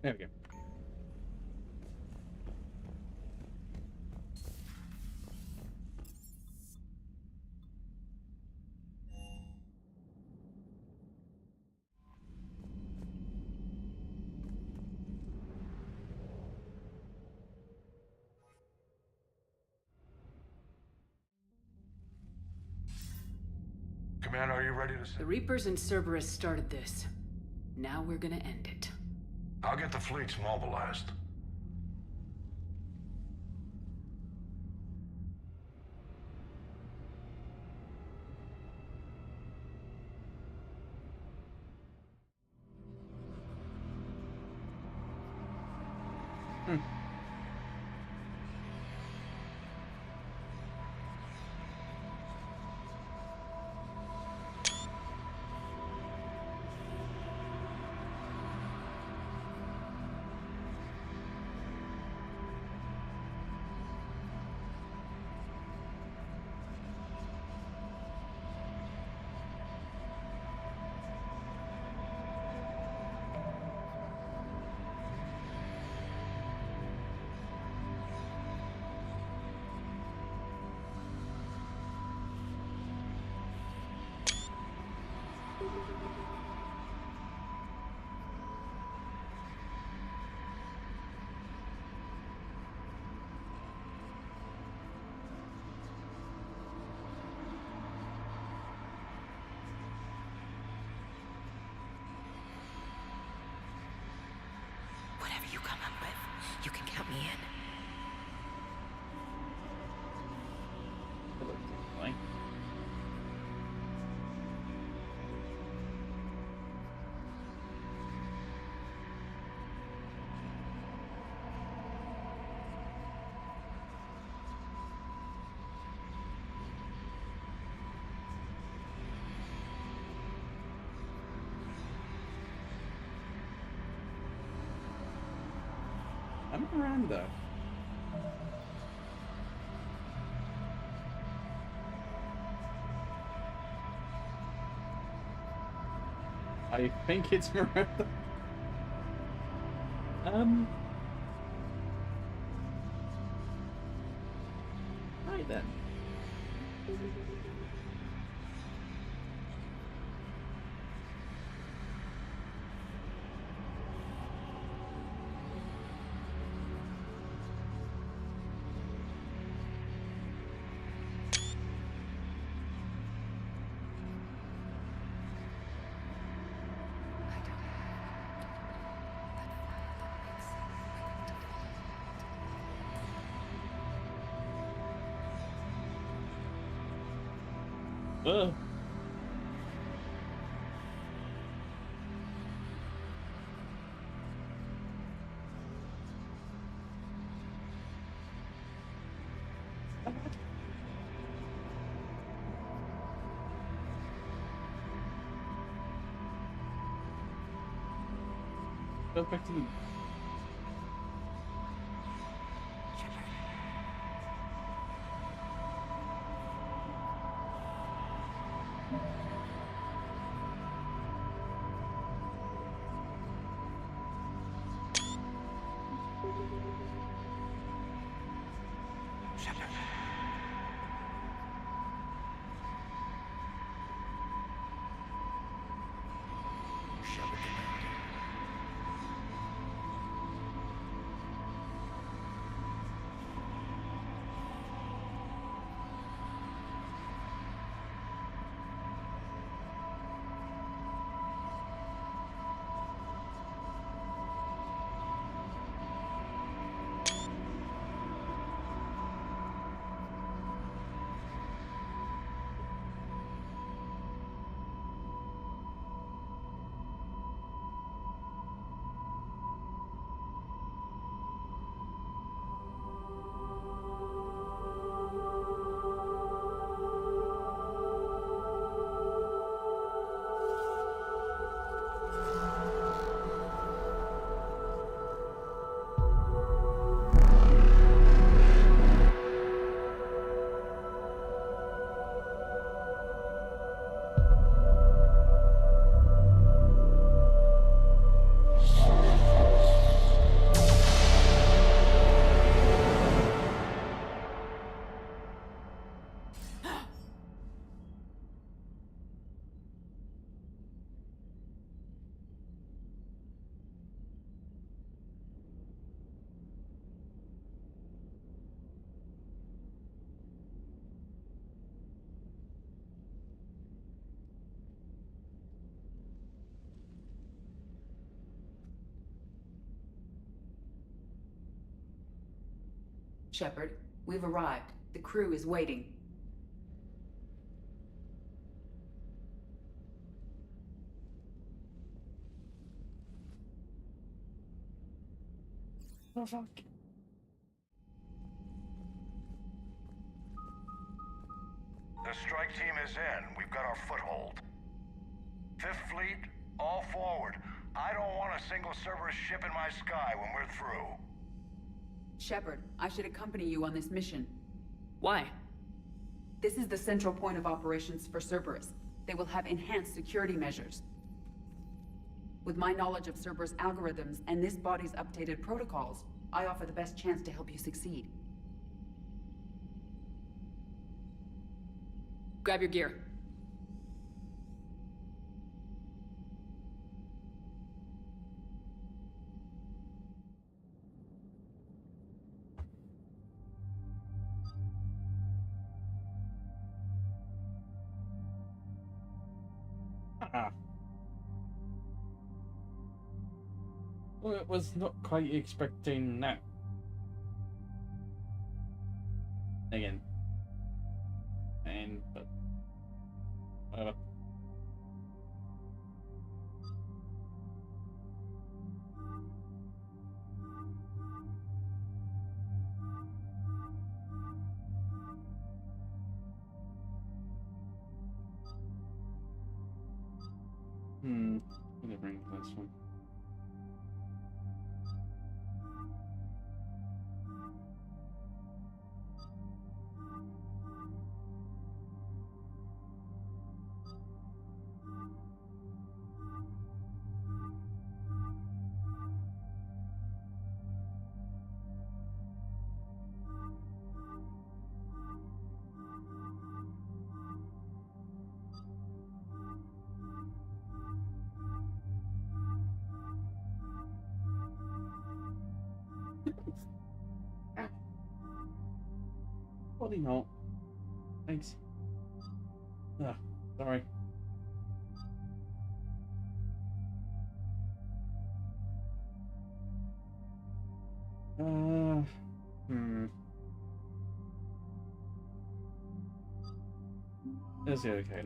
There we go. Commander, are you ready to The send? Reapers and Cerberus started this. Now we're gonna end it. I'll get the fleets mobilized. Miranda. I think it's Miranda. Right then. Ugh. Go back to you. Shepard, we've arrived. The crew is waiting. Oh fuck. The strike team is in. We've got our foothold. Fifth Fleet, all forward. I don't want a single Cerberus ship in my sky when we're through. Shepard, I should accompany you on this mission. Why? This is the central point of operations for Cerberus. They will have enhanced security measures. With my knowledge of Cerberus algorithms and this body's updated protocols, I offer the best chance to help you succeed. Grab your gear. Ah. Well, I was not quite expecting that. Again. But whatever. I'm gonna bring this one. Probably not. Thanks. Ah, sorry. Let's see, okay.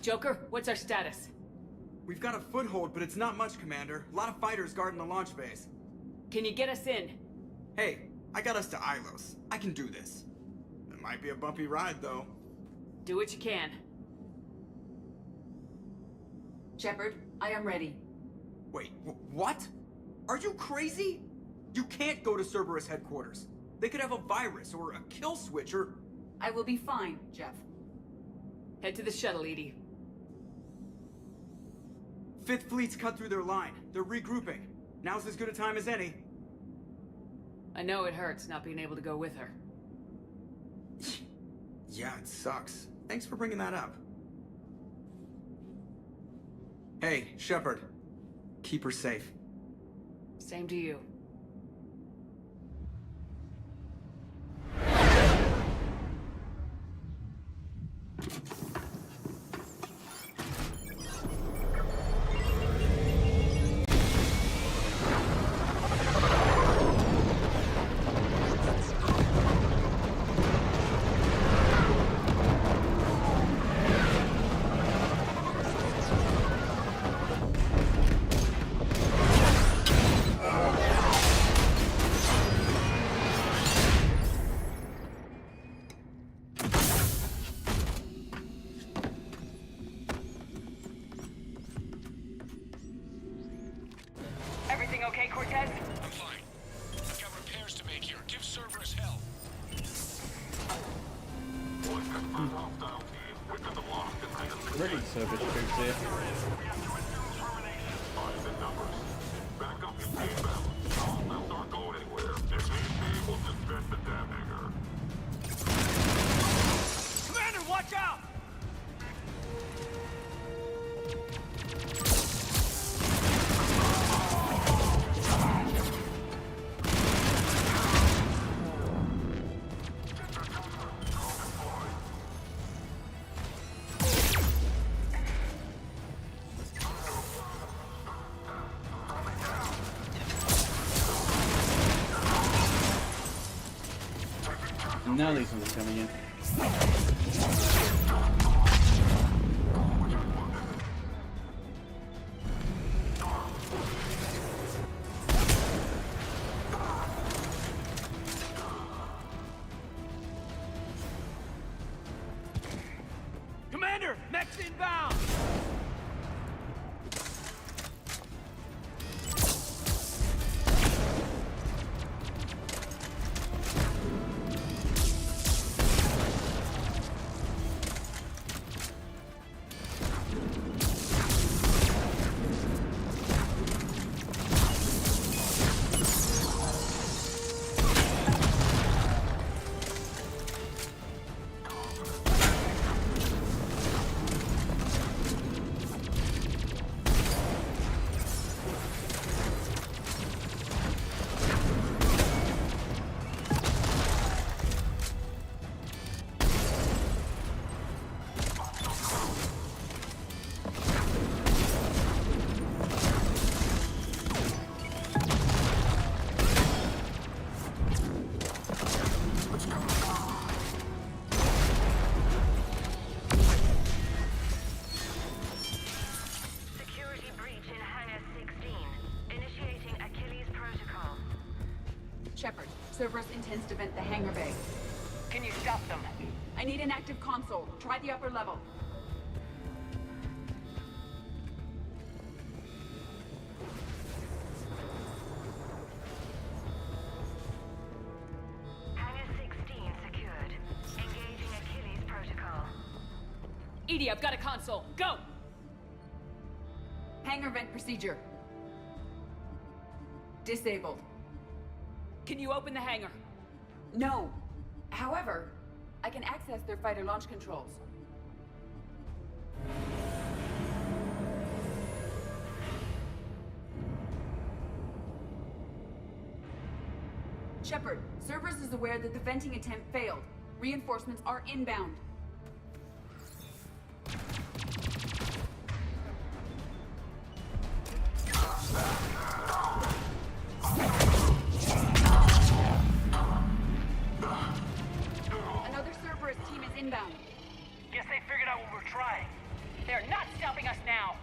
Joker, what's our status? We've got a foothold, but it's not much, Commander. A lot of fighters guarding the launch base. Can you get us in? Hey, I got us to Ilos. I can do this. It might be a bumpy ride, though. Do what you can. Shepard, I am ready. Wait, what? Are you crazy? You can't go to Cerberus headquarters. They could have a virus or a kill switch or... I will be fine, Jeff. Head to the shuttle, Edie. Fifth Fleet's cut through their line. They're regrouping. Now's as good a time as any. I know it hurts not being able to go with her. Yeah, it sucks. Thanks for bringing that up. Hey, Shepard. Keep her safe. Same to you. Everything okay, Cortez? I'm fine. I've got repairs to make here. Give Cerberus hell. Really service troops here. Commander, watch out! Now these ones are coming in. Commander, next inbound! Shepard, Cerberus intends to vent the hangar bay. Can you stop them? I need an active console. Try the upper level. Hangar 16 secured. Engaging Achilles protocol. EDI, I've got a console. Go! Hangar vent procedure. Disabled. Can you open the hangar? No. However, I can access their fighter launch controls. Shepard, Cerberus is aware that the venting attempt failed. Reinforcements are inbound. Another Cerberus team is inbound. Guess they figured out what we're trying. They're not stopping us now!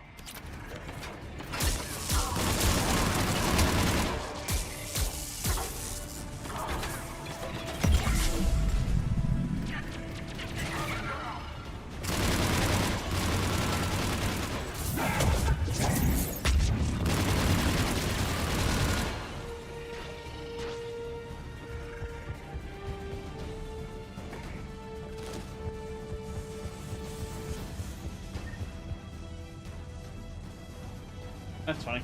That's funny.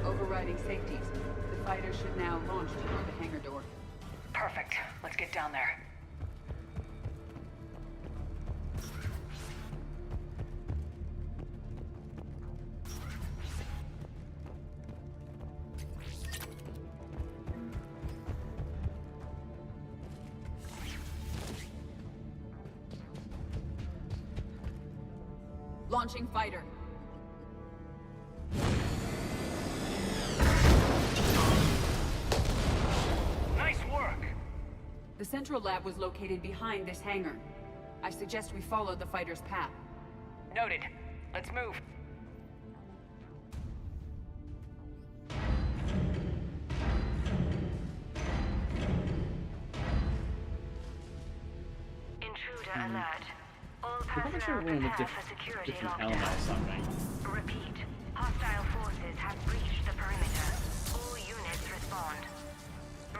Overriding safeties. The fighter should now launch toward the hangar door. Perfect. Let's get down there. Launching fighter. Nice work! The central lab was located behind this hangar. I suggest we follow the fighter's path. Noted. Let's move. Intruder alert. All We're probably personnel sure we're in a prepare for security different element or lockdown. something. Repeat. Hostile forces have breached the perimeter. All units respond.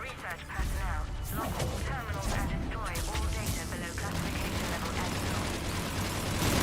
Research personnel, lock all terminals and destroy all data below classification level Epsilon.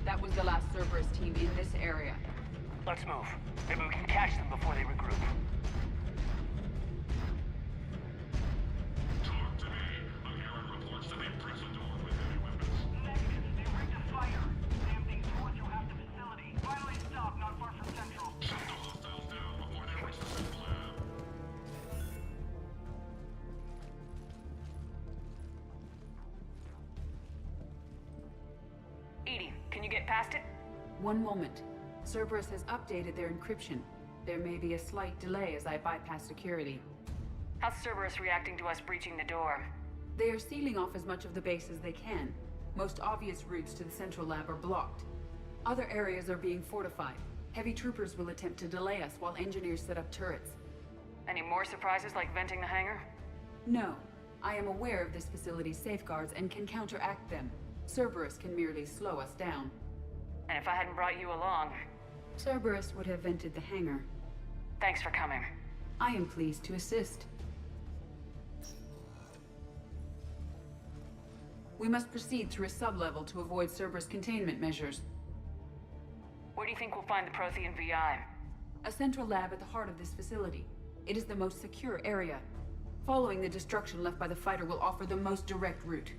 That was the last Cerberus team in this area. Let's move. Maybe we can catch them before they regroup. Talk to me. Garrett reports that they pressed the door with heavy weapons. Negative. They rigged a fire. Same thing towards you have the facility. Finally stopped, not far from Central. Shut the hostiles down before they reach the central lab. EDI, can you get past it? One moment. Cerberus has updated their encryption. There may be a slight delay as I bypass security. How's Cerberus reacting to us breaching the door? They are sealing off as much of the base as they can. Most obvious routes to the central lab are blocked. Other areas are being fortified. Heavy troopers will attempt to delay us while engineers set up turrets. Any more surprises like venting the hangar? No. I am aware of this facility's safeguards and can counteract them. Cerberus can merely slow us down. And if I hadn't brought you along, Cerberus would have vented the hangar. thanks for coming. I am pleased to assist. We must proceed through a sub-level to avoid Cerberus containment measures. Where do you think we'll find the Prothean VI? A central lab at the heart of this facility. It is the most secure area. Following the destruction left by the fighter will offer the most direct route.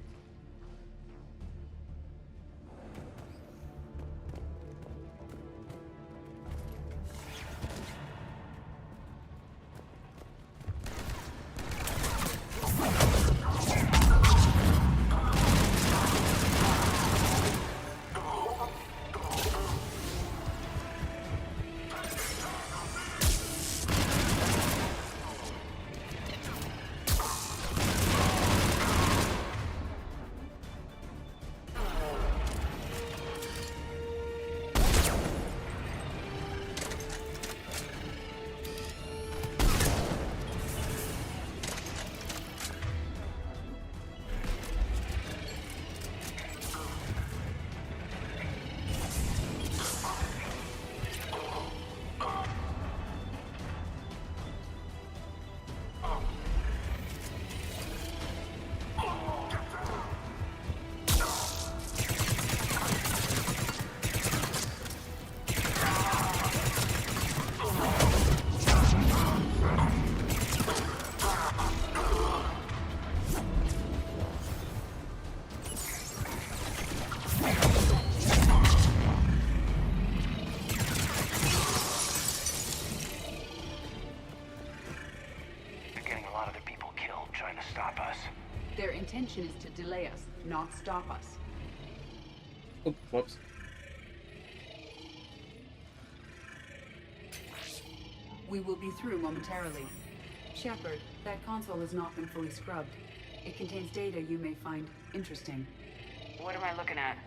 Their intention is to delay us, not stop us. Oh, whoops. We will be through momentarily. Shepard, that console has not been fully scrubbed. It contains data you may find interesting. What am I looking at?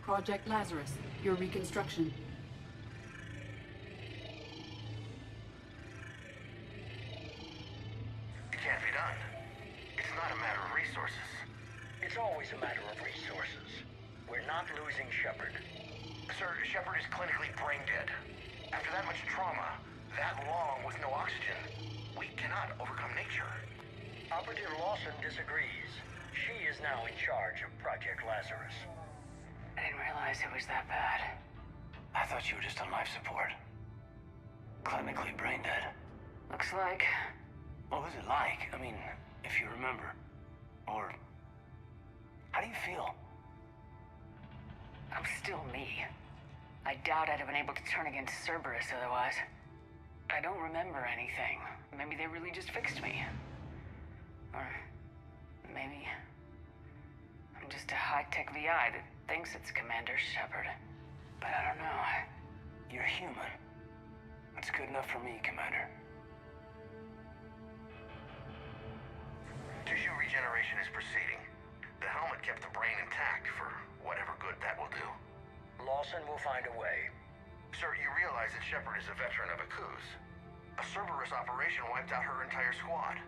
Project Lazarus, your reconstruction. It can't be done. It's not a matter of resources. It's always a matter of resources. We're not losing Shepard. Sir, Shepard is clinically brain dead. After that much trauma, that long with no oxygen, we cannot overcome nature. Operative Lawson disagrees. She is now in charge of Project Lazarus. I didn't realize it was that bad. I thought you were just on life support. Clinically brain dead. Looks like... What was it like? I mean, if you remember. Or... How do you feel? I'm still me. I doubt I'd have been able to turn against Cerberus otherwise. I don't remember anything. Maybe they really just fixed me. Or maybe I'm just a high-tech VI that thinks it's Commander Shepard. But I don't know. You're human. That's good enough for me, Commander. Tissue regeneration is proceeding. The helmet kept the brain intact for whatever good that will do. Lawson will find a way. Sir, you realize that Shepard is a veteran of a coup. A Cerberus operation wiped out her entire squad.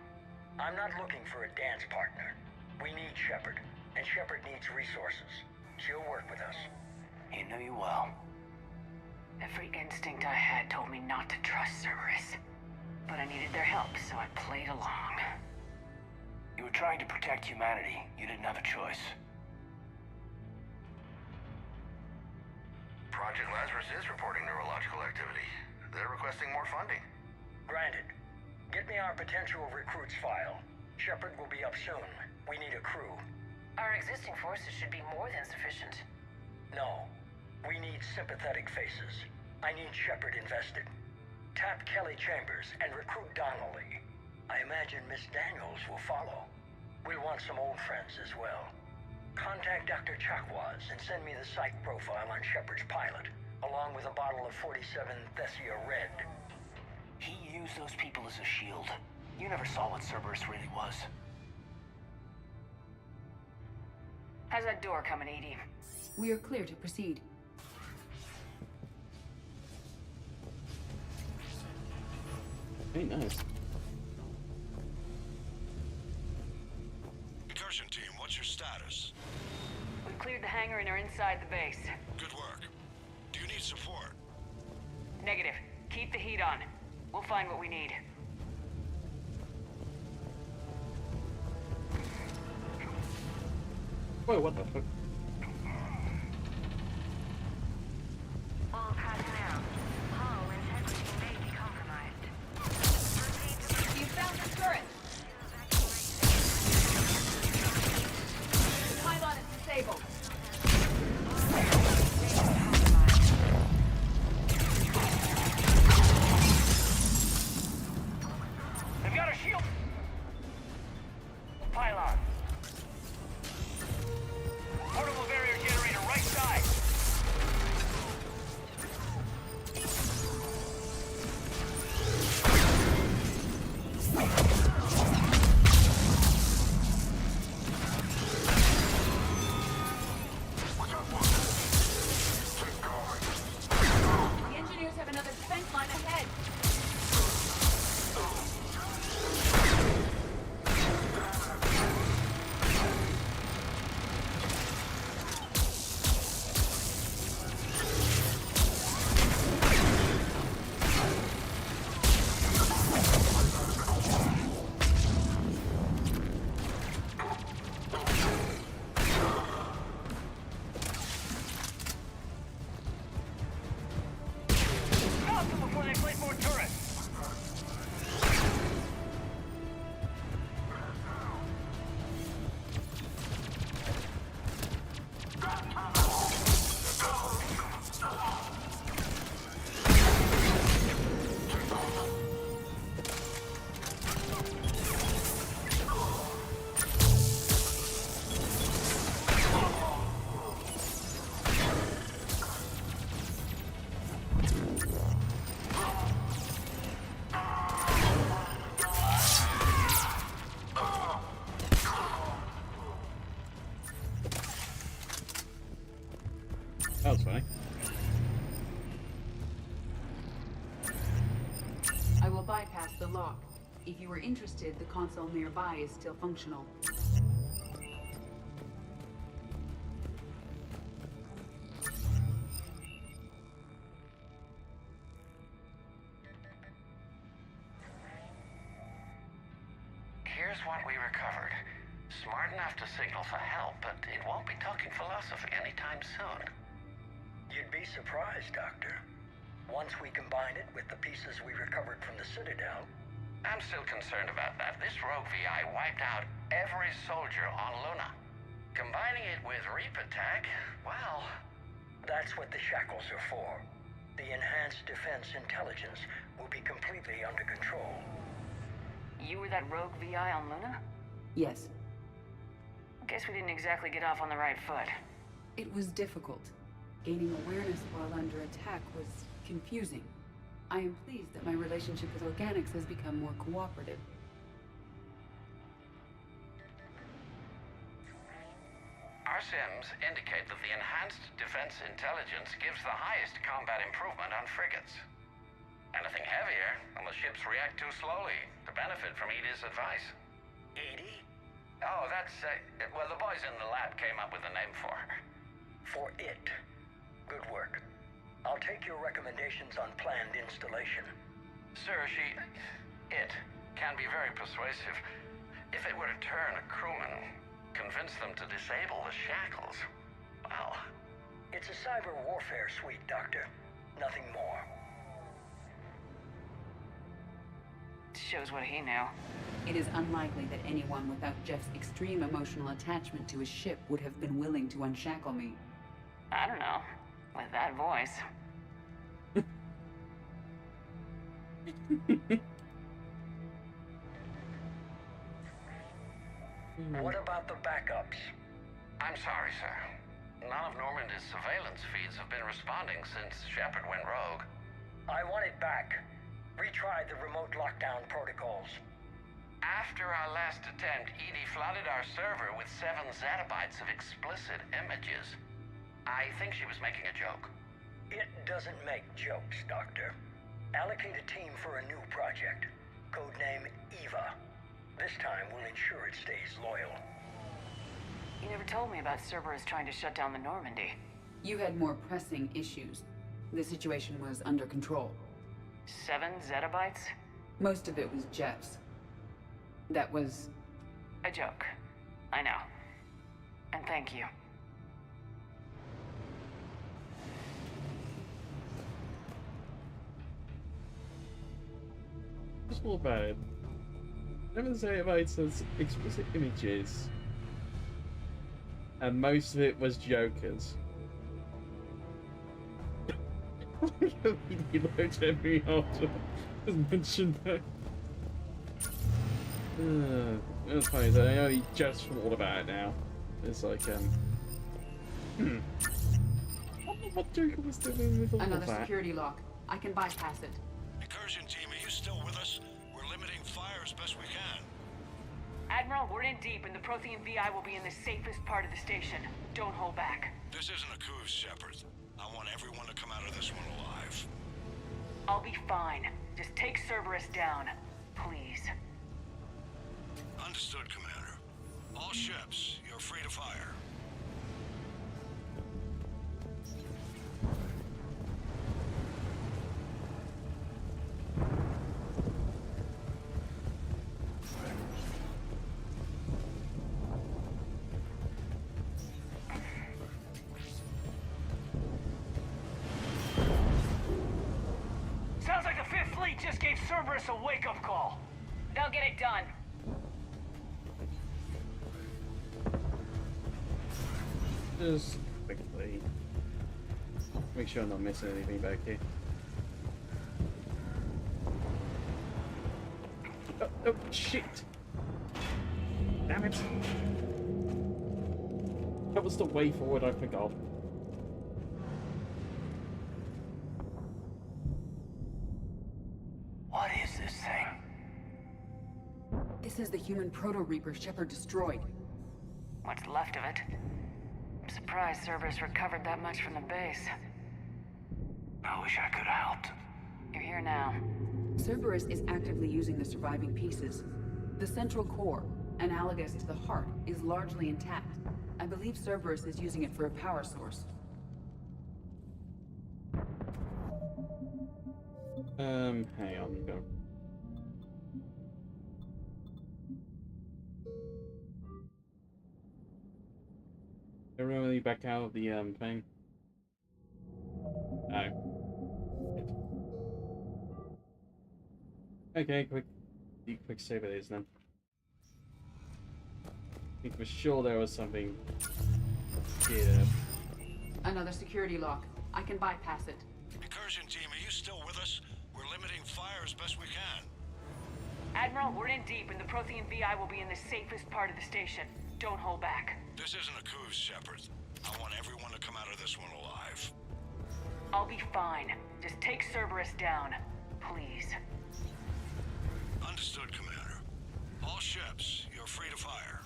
I'm not looking for a dance partner. We need Shepard, and Shepard needs resources. She'll work with us. He knew you well. Every instinct I had told me not to trust Cerberus. But I needed their help, so I played along. You were trying to protect humanity. You didn't have a choice. Project Lazarus is reporting neurological activity. They're requesting more funding. Granted. Get me our potential recruits file. Shepard will be up soon. We need a crew. Our existing forces should be more than sufficient. No. We need sympathetic faces. I need Shepard invested. Tap Kelly Chambers and recruit Donnelly. I imagine Miss Daniels will follow. We'll want some old friends as well. Contact Dr. Chakwas and send me the psych profile on Shepard's pilot, along with a bottle of 47 Thessia Red. He used those people as a shield. You never saw what Cerberus really was. How's that door coming, Edie? We are clear to proceed. Hey, nice. Incursion team, what's your status? We cleared the hangar and are inside the base. Good work. Do you need support? Negative. Keep the heat on. We'll find what we need. Whoa, what the fuck? All personnel. Hull integrity may be compromised. Proceed to You found the turret! The pylon is disabled. They've got a shield. Pylon. Portable barrier generator right side. The engineers have another defense line ahead. Stop them before they place more turrets. That was funny. I will bypass the lock. If you are interested, the console nearby is still functional. Here's what we recovered. Smart enough to signal for help, but it won't be talking philosophy anytime soon. You'd be surprised, Doctor. Once we combine it with the pieces we recovered from the Citadel, I'm still concerned about that. This rogue VI wiped out every soldier on Luna. Combining it with Reap Attack, well... that's what the shackles are for. The enhanced defense intelligence will be completely under control. You were that rogue VI on Luna? Yes, Guess we didn't exactly get off on the right foot. it was difficult. Gaining awareness while under attack was confusing. I am pleased that my relationship with organics has become more cooperative. Our sims indicate that the enhanced defense intelligence gives the highest combat improvement on frigates. Anything heavier, and the ships react too slowly to benefit from Edie's advice. Edie? Oh, that's, well, the boys in the lab came up with a name for her. For it. Good work. I'll take your recommendations on planned installation. Sir, it can be very persuasive. If it were to turn a crewman, convince them to disable the shackles, well... It's a cyber warfare suite, Doctor. Nothing more. Shows what he knew. It is unlikely that anyone without Jeff's extreme emotional attachment to his ship would have been willing to unshackle me. I don't know. With that voice. What about the backups? I'm sorry, sir. None of Normandy's surveillance feeds have been responding since Shepard went rogue. I want it back. Retry the remote lockdown protocols. After our last attempt, Edie flooded our server with 7 zettabytes of explicit images. I think she was making a joke. It doesn't make jokes, Doctor. Allocate a team for a new project. Codename Eva. This time we'll ensure it stays loyal. You never told me about Cerberus trying to shut down the Normandy. You had more pressing issues. The situation was under control. 7 zettabytes? Most of it was Jeff's. That was... A joke. I know. And thank you. Just more about it. Never say about some explicit images. And most of it was Jokers. He looked at me after just mentioned that. That's funny, so I know he just thought about it now. It's like, what Joker was doing with all Another of that? security lock. I can bypass it. Incursion team, are you still with us? We're limiting fire as best we can. Admiral, we're in deep, and the Prothean VI will be in the safest part of the station. Don't hold back. This isn't a coup, Shepard. I want everyone to come out of this one alive. I'll be fine. Just take Cerberus down, please. Understood, Commander. All ships, you're free to fire. Sounds like the Fifth Fleet just gave Cerberus a wake-up call. They'll get it done. Just quickly make sure I'm not missing anything back here. Oh shit! Damn it! That was the way forward, I forgot. What is this thing? This is the human proto-reaper Shepard destroyed. What's left of it? I'm surprised Cerberus recovered that much from the base. I wish I could have helped. You're here now. Cerberus is actively using the surviving pieces. The central core, analogous to the heart, is largely intact. I believe Cerberus is using it for a power source. Hang on, go. Everyone really back out of the thing? No. Okay, quick save it is then. I think for sure there was something here. Another security lock. I can bypass it. Incursion team, are you still with us? We're limiting fire as best we can. Admiral, we're in deep, and the Prothean VI will be in the safest part of the station. Don't hold back. This isn't a coup, Shepard. I want everyone to come out of this one alive. I'll be fine. Just take Cerberus down, please. Understood, Commander. All ships, you're free to fire.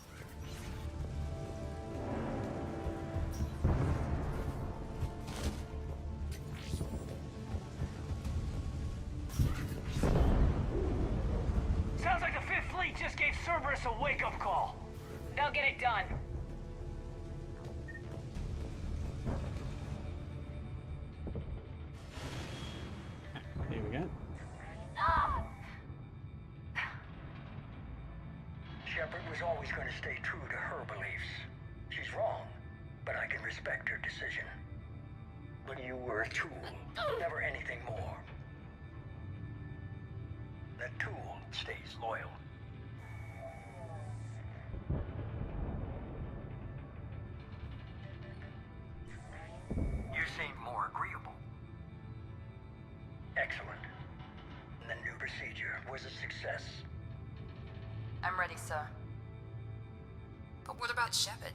Sounds like the Fifth Fleet just gave Cerberus a wake-up call. They'll get it done. Here we go. Shepard was always going to stay true to her beliefs. She's wrong, but I can respect her decision. But you were a tool, never anything more. That tool stays loyal. You seem more agreeable. Excellent. The new procedure was a success. I'm ready, sir. But what about Shepard?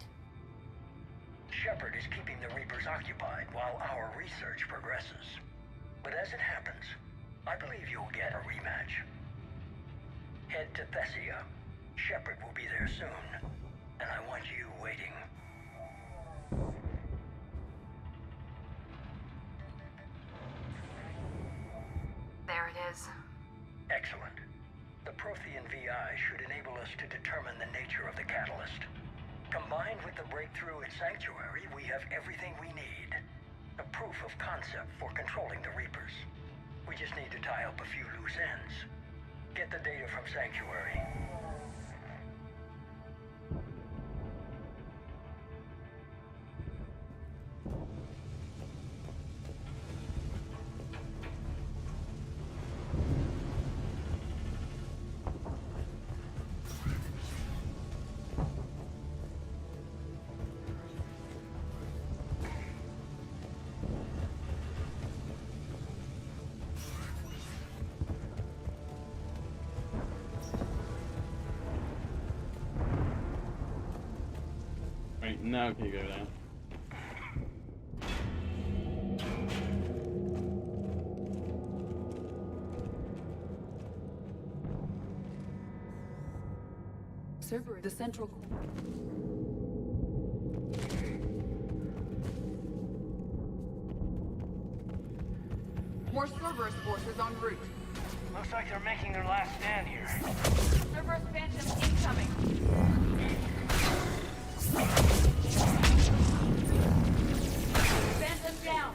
Shepard is keeping the Reapers occupied while our research progresses. But as it happens, I believe you'll get a rematch. Head to Thessia. Shepard will be there soon, and I want you waiting. There it is. Excellent. The Prothean VI should enable us to determine the nature of the catalyst. Combined with the breakthrough at Sanctuary, we have everything we need. A proof of concept for controlling the Reapers. We just need to tie up a few loose ends. Get the data from Sanctuary. Now can you go down? Cerberus, the central core. More Cerberus forces en route. Looks like they're making their last stand here. Cerberus Phantom incoming. Phantom down.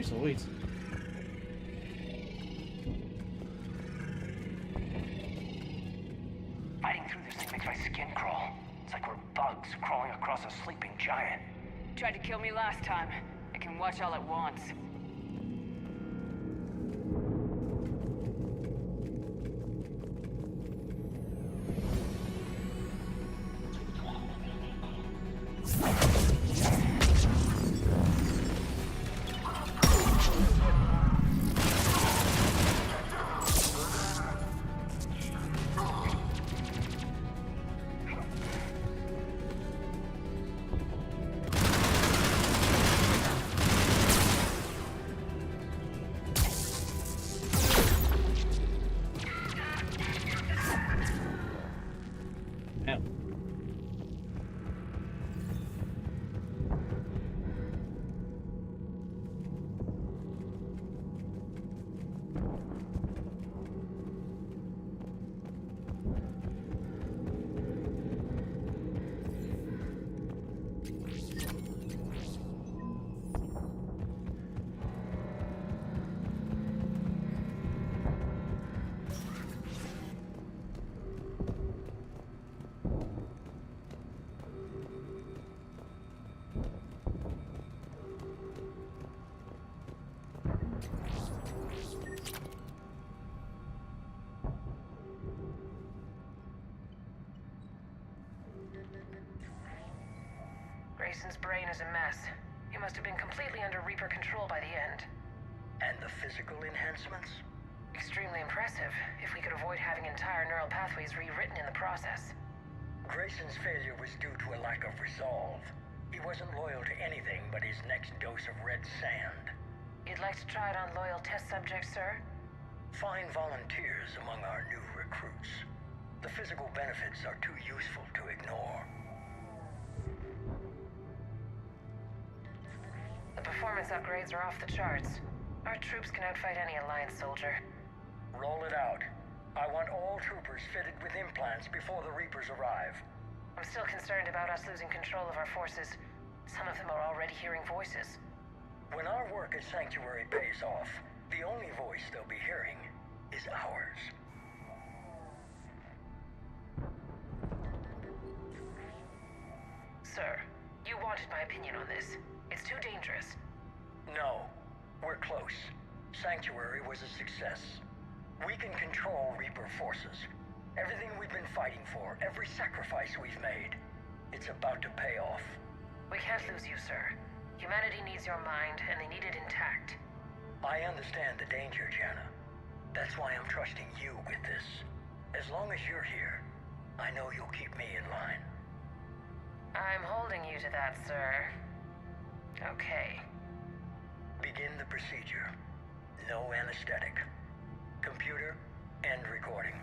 Sweet. Fighting through this thing makes my skin crawl. It's like we're bugs crawling across a sleeping giant. Tried to kill me last time. I can watch all at once. Grayson's brain is a mess. He must have been completely under Reaper control by the end. And the physical enhancements? Extremely impressive, if we could avoid having entire neural pathways rewritten in the process. Grayson's failure was due to a lack of resolve. He wasn't loyal to anything but his next dose of red sand. You'd like to try it on loyal test subjects, sir? Find volunteers among our new recruits. The physical benefits are too useful to ignore. The performance upgrades are off the charts. Our troops can outfight any Alliance soldier. Roll it out. I want all troopers fitted with implants before the Reapers arrive. I'm still concerned about us losing control of our forces. Some of them are already hearing voices. When our work at Sanctuary pays off, the only voice they'll be hearing is ours. Sir, you wanted my opinion on this. It's too dangerous. No, we're close. Sanctuary was a success. We can control Reaper forces. Everything we've been fighting for, every sacrifice we've made, it's about to pay off. We can't lose you, sir. Humanity needs your mind, and they need it intact. I understand the danger, Jana. That's why I'm trusting you with this. As long as you're here, I know you'll keep me in line. I'm holding you to that, sir. Okay. Begin the procedure. No anesthetic. Computer, end recording.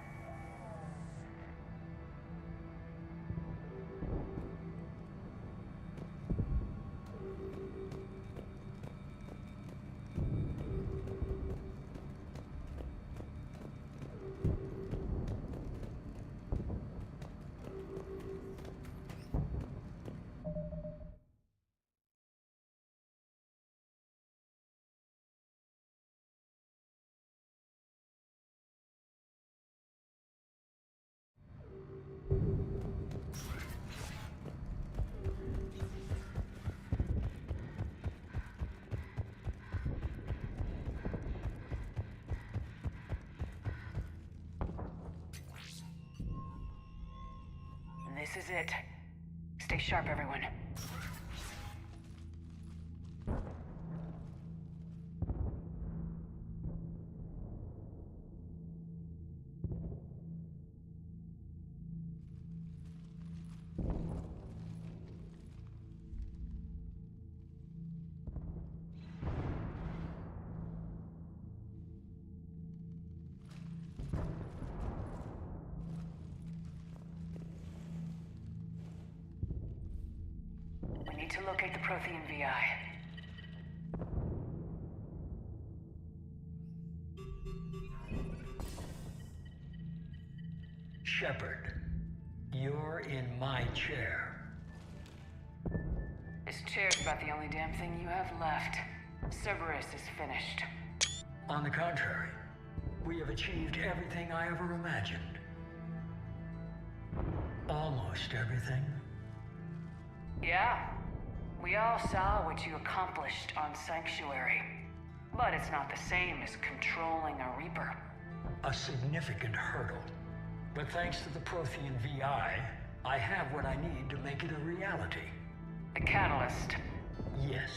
This is it. Stay sharp, everyone. To locate the Prothean VI. Shepard, you're in my chair. This chair's about the only damn thing you have left. Cerberus is finished. On the contrary, we have achieved everything I ever imagined. Almost everything. Yeah. We all saw what you accomplished on Sanctuary. But it's not the same as controlling a Reaper. A significant hurdle. But thanks to the Prothean VI, I have what I need to make it a reality. The catalyst. Yes.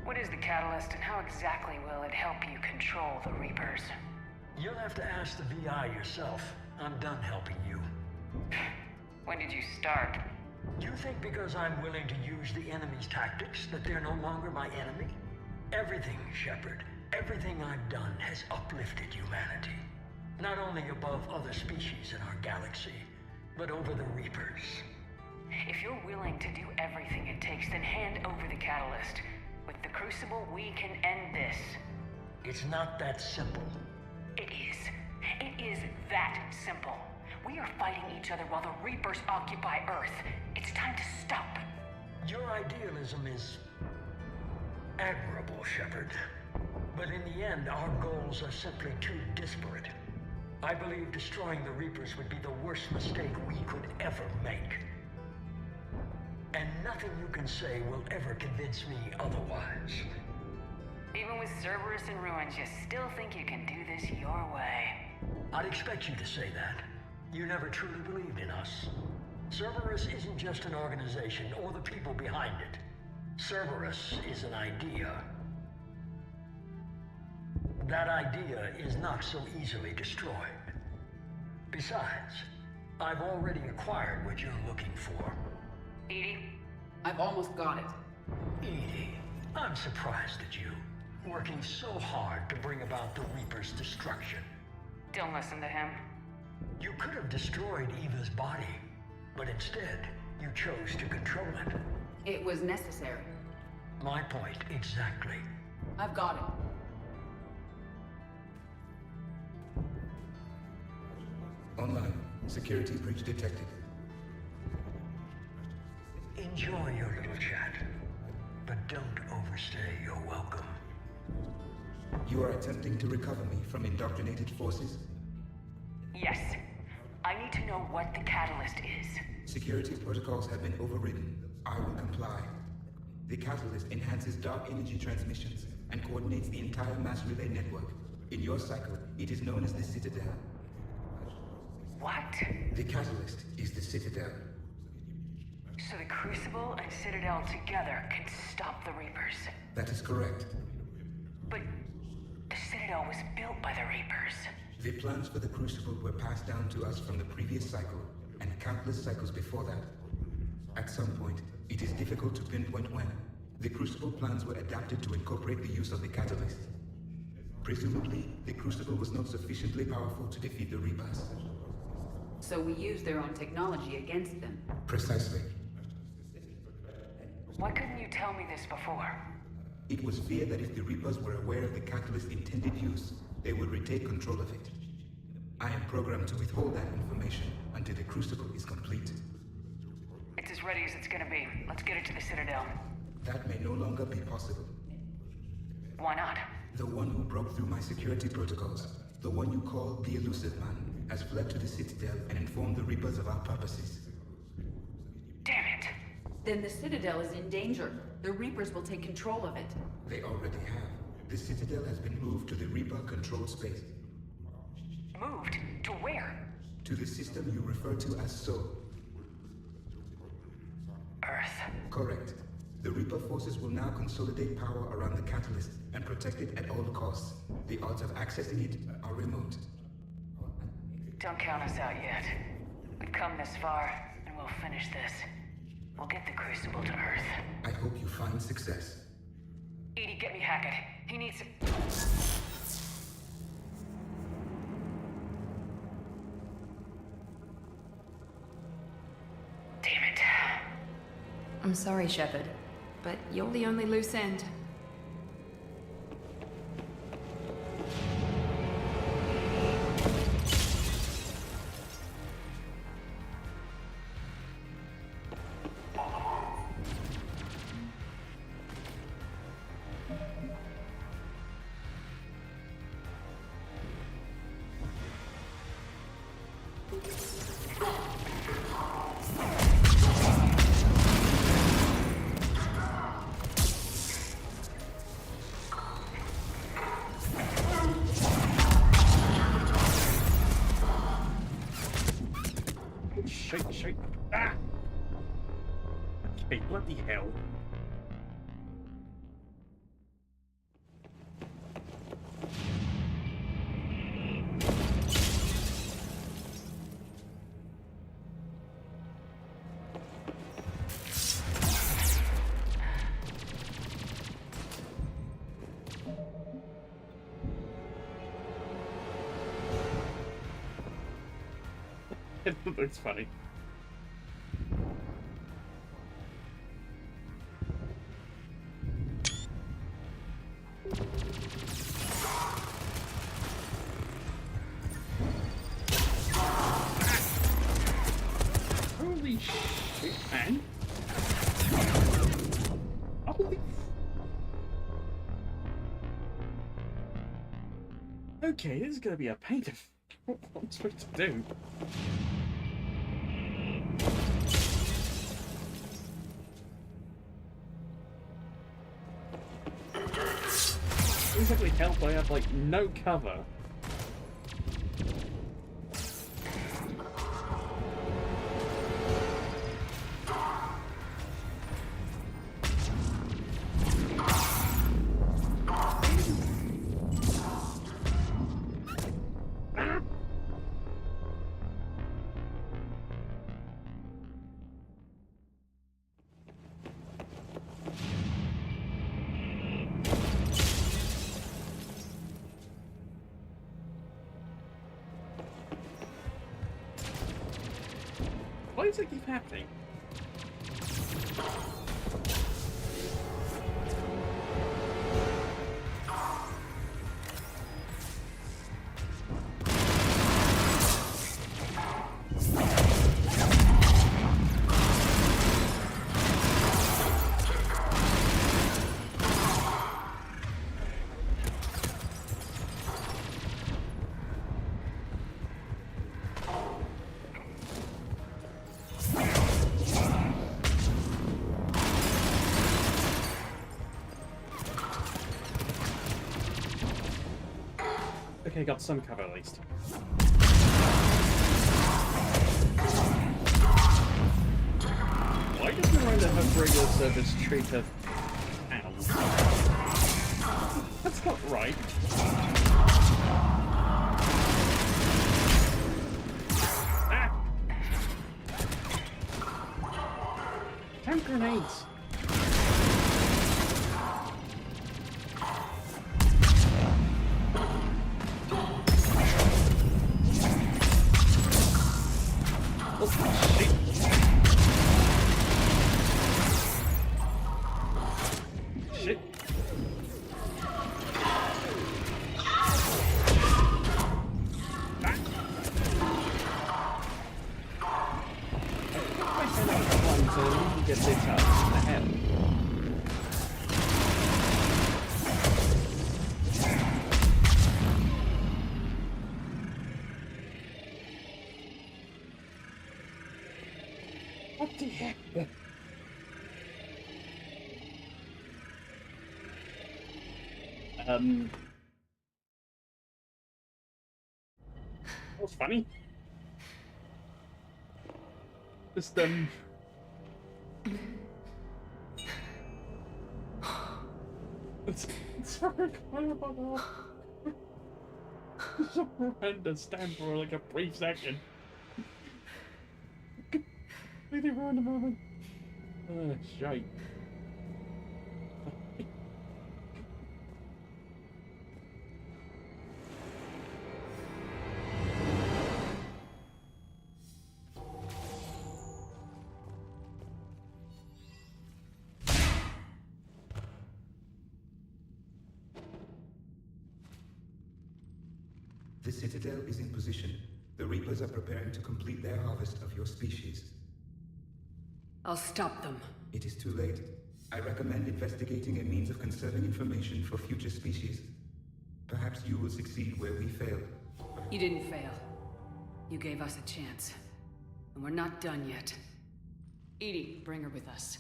What is the catalyst, and how exactly will it help you control the Reapers? You'll have to ask the VI yourself. I'm done helping you. When did you start? You think because I'm willing to use the enemy's tactics that they're no longer my enemy? Everything, Shepard, everything I've done has uplifted humanity. Not only above other species in our galaxy, but over the Reapers. If you're willing to do everything it takes, then hand over the catalyst. With the Crucible, we can end this. It's not that simple. It is. It is that simple. We are fighting each other while the Reapers occupy Earth. It's time to stop. Your idealism is admirable, Shepard. But in the end, our goals are simply too disparate. I believe destroying the Reapers would be the worst mistake we could ever make. And nothing you can say will ever convince me otherwise. Even with Cerberus in ruins, you still think you can do this your way. I'd expect you to say that. You never truly believed in us. Cerberus isn't just an organization or the people behind it. Cerberus is an idea. That idea is not so easily destroyed. Besides, I've already acquired what you're looking for. EDI? I've almost got it. EDI, I'm surprised at you. Working so hard to bring about the Reaper's destruction. Don't listen to him. You could have destroyed Eva's body, but instead, you chose to control it. It was necessary. My point exactly. I've got it. Online. Security breach detected. Enjoy your little chat, but don't overstay your welcome. You are attempting to recover me from indoctrinated forces? Yes. I need to know what the catalyst is. Security protocols have been overridden. I will comply. The catalyst enhances dark energy transmissions and coordinates the entire mass relay network. In your cycle, it is known as the Citadel. What? The catalyst is the Citadel. So the Crucible and Citadel together can stop the Reapers. That is correct. But the Citadel was built by the Reapers. The plans for the Crucible were passed down to us from the previous cycle, and countless cycles before that. At some point, it is difficult to pinpoint when, the Crucible plans were adapted to incorporate the use of the catalyst. Presumably, the Crucible was not sufficiently powerful to defeat the Reapers. So we used their own technology against them. Precisely. Why couldn't you tell me this before? It was feared that if the Reapers were aware of the catalyst's intended use, they would retake control of it. I am programmed to withhold that information until the Crucible is complete. It's as ready as it's gonna be. Let's get it to the Citadel. That may no longer be possible. Why not? The one who broke through my security protocols, the one you call the Elusive Man, has fled to the Citadel and informed the Reapers of our purposes. Damn it! Then the Citadel is in danger. The Reapers will take control of it. They already have. The Citadel has been moved to the Reaper-controlled space. Moved? To where? To the system you refer to as Sol. Earth. Correct. The Reaper forces will now consolidate power around the catalyst and protect it at all costs. The odds of accessing it are remote. Don't count us out yet. We've come this far, and we'll finish this. We'll get the Crucible to Earth. I hope you find success. Edie, get me Hackett. He needs... Damn it. I'm sorry, Shepard, but you're the only loose end. Shit. Ah! Okay, bloody hell. It looks funny. Holy shit, man. Holy... Okay, this is gonna be a pain to... What I'm supposed to do. Basically help, I have like no cover. Why does it keep happening? Okay, got some cover at least. Why does Miranda have regular service treat her? Ow. That's not right. Ah! Damn grenades! Oh, shit. Shit. Get this out in the head. What the heck? That was funny. Just it's horrible. It's horrendous. Stand for like a brief second. Completely ruined the moment. Shite. The Citadel is in position. The Reapers are preparing to complete their harvest of your species. I'll stop them. It is too late. I recommend investigating a means of conserving information for future species. Perhaps you will succeed where we failed. You didn't fail. You gave us a chance. And we're not done yet. Edie, bring her with us.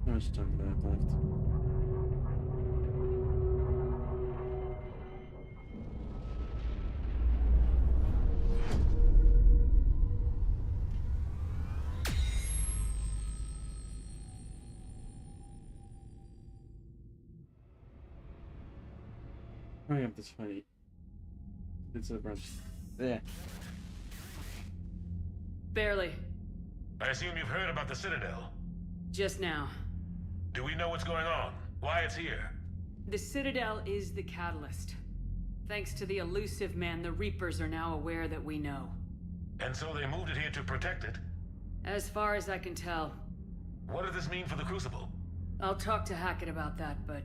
How much time do I have left? Hurry up this fight. It's a branch. There. Barely. I assume you've heard about the Citadel. Just now. Do we know what's going on? Why it's here? The Citadel is the catalyst. Thanks to the elusive man, the Reapers are now aware that we know. And so they moved it here to protect it? As far as I can tell. What does this mean for the Crucible? I'll talk to Hackett about that, but...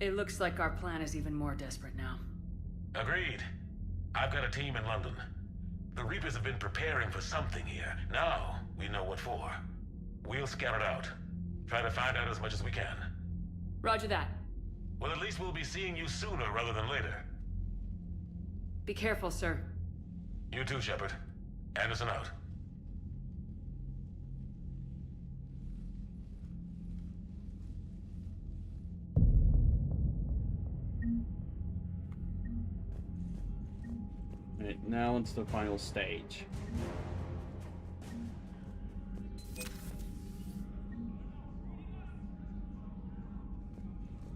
it looks like our plan is even more desperate now. Agreed. I've got a team in London. The Reapers have been preparing for something here. Now, we know what for. We'll scout it out. Try to find out as much as we can. Roger that. Well, at least we'll be seeing you sooner rather than later. Be careful, sir. You too, Shepard. Anderson out. Right, now into the final stage.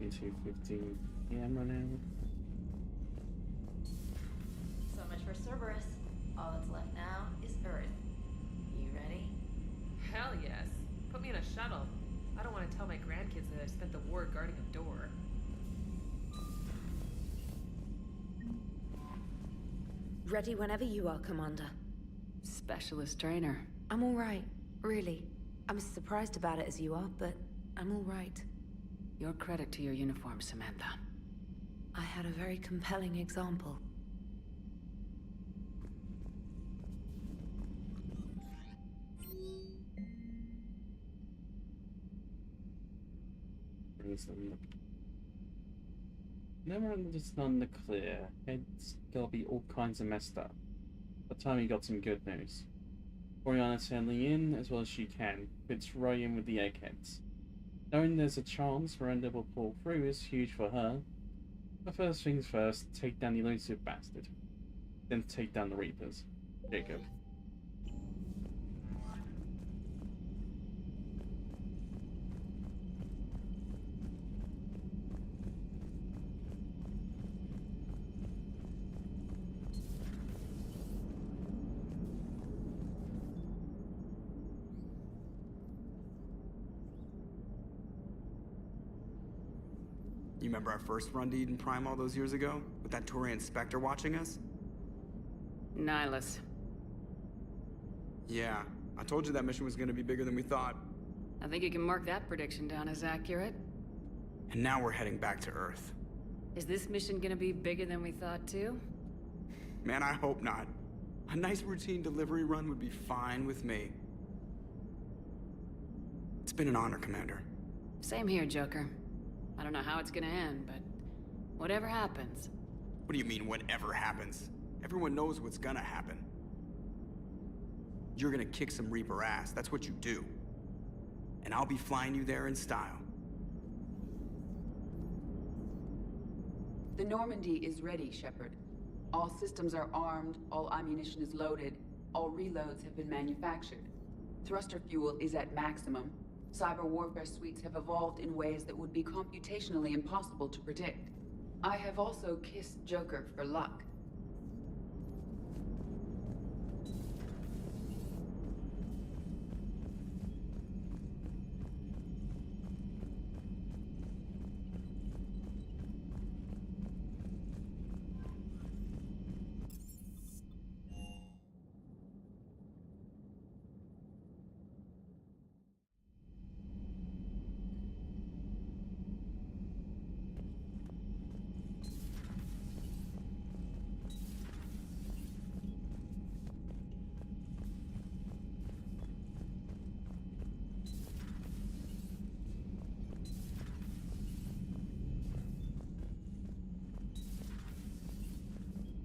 Into 15 p.m. right now. So much for Cerberus. All that's left now is Earth. You ready? Hell yes. Put me in a shuttle. I don't want to tell my grandkids that I spent the war guarding a door. Ready whenever you are, Commander. Specialist trainer. I'm all right, really. I'm as surprised about it as you are, but I'm all right. Your credit to your uniform, Samantha. I had a very compelling example. never understood on the clear. It's gotta be all kinds of messed up. By the time you got some good news. Oriana's handling in as well as she can, fits right in with the eggheads. Knowing there's a chance Miranda will pull through is huge for her. But first things first, take down the elusive bastard. Then take down the Reapers. Jacob. You remember our first run to Eden Prime all those years ago? With that Turian Spectre watching us? Nihilus. Yeah, I told you that mission was gonna be bigger than we thought. I think you can mark that prediction down as accurate. And now we're heading back to Earth. Is this mission gonna be bigger than we thought too? Man, I hope not. A nice routine delivery run would be fine with me. It's been an honor, Commander. Same here, Joker. I don't know how it's gonna end, but whatever happens. What do you mean, whatever happens? Everyone knows what's gonna happen. You're gonna kick some Reaper ass, that's what you do. And I'll be flying you there in style. The Normandy is ready, Shepard. All systems are armed, all ammunition is loaded, all reloads have been manufactured. Thruster fuel is at maximum. Cyber warfare suites have evolved in ways that would be computationally impossible to predict. I have also kissed Joker for luck.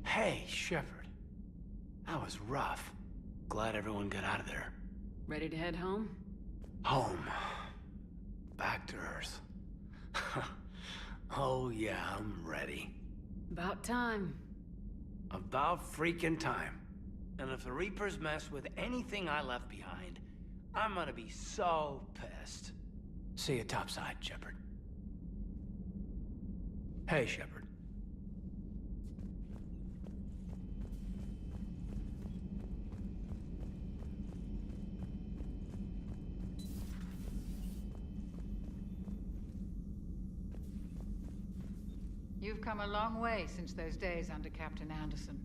Hey, Shepard. That was rough. Glad everyone got out of there. Ready to head home? Home. Back to Earth. Oh yeah, I'm ready. About time. About freaking time. And if the Reapers mess with anything I left behind, I'm gonna be so pissed. See you topside, Shepard. Hey, Shepard. You've come a long way since those days under Captain Anderson.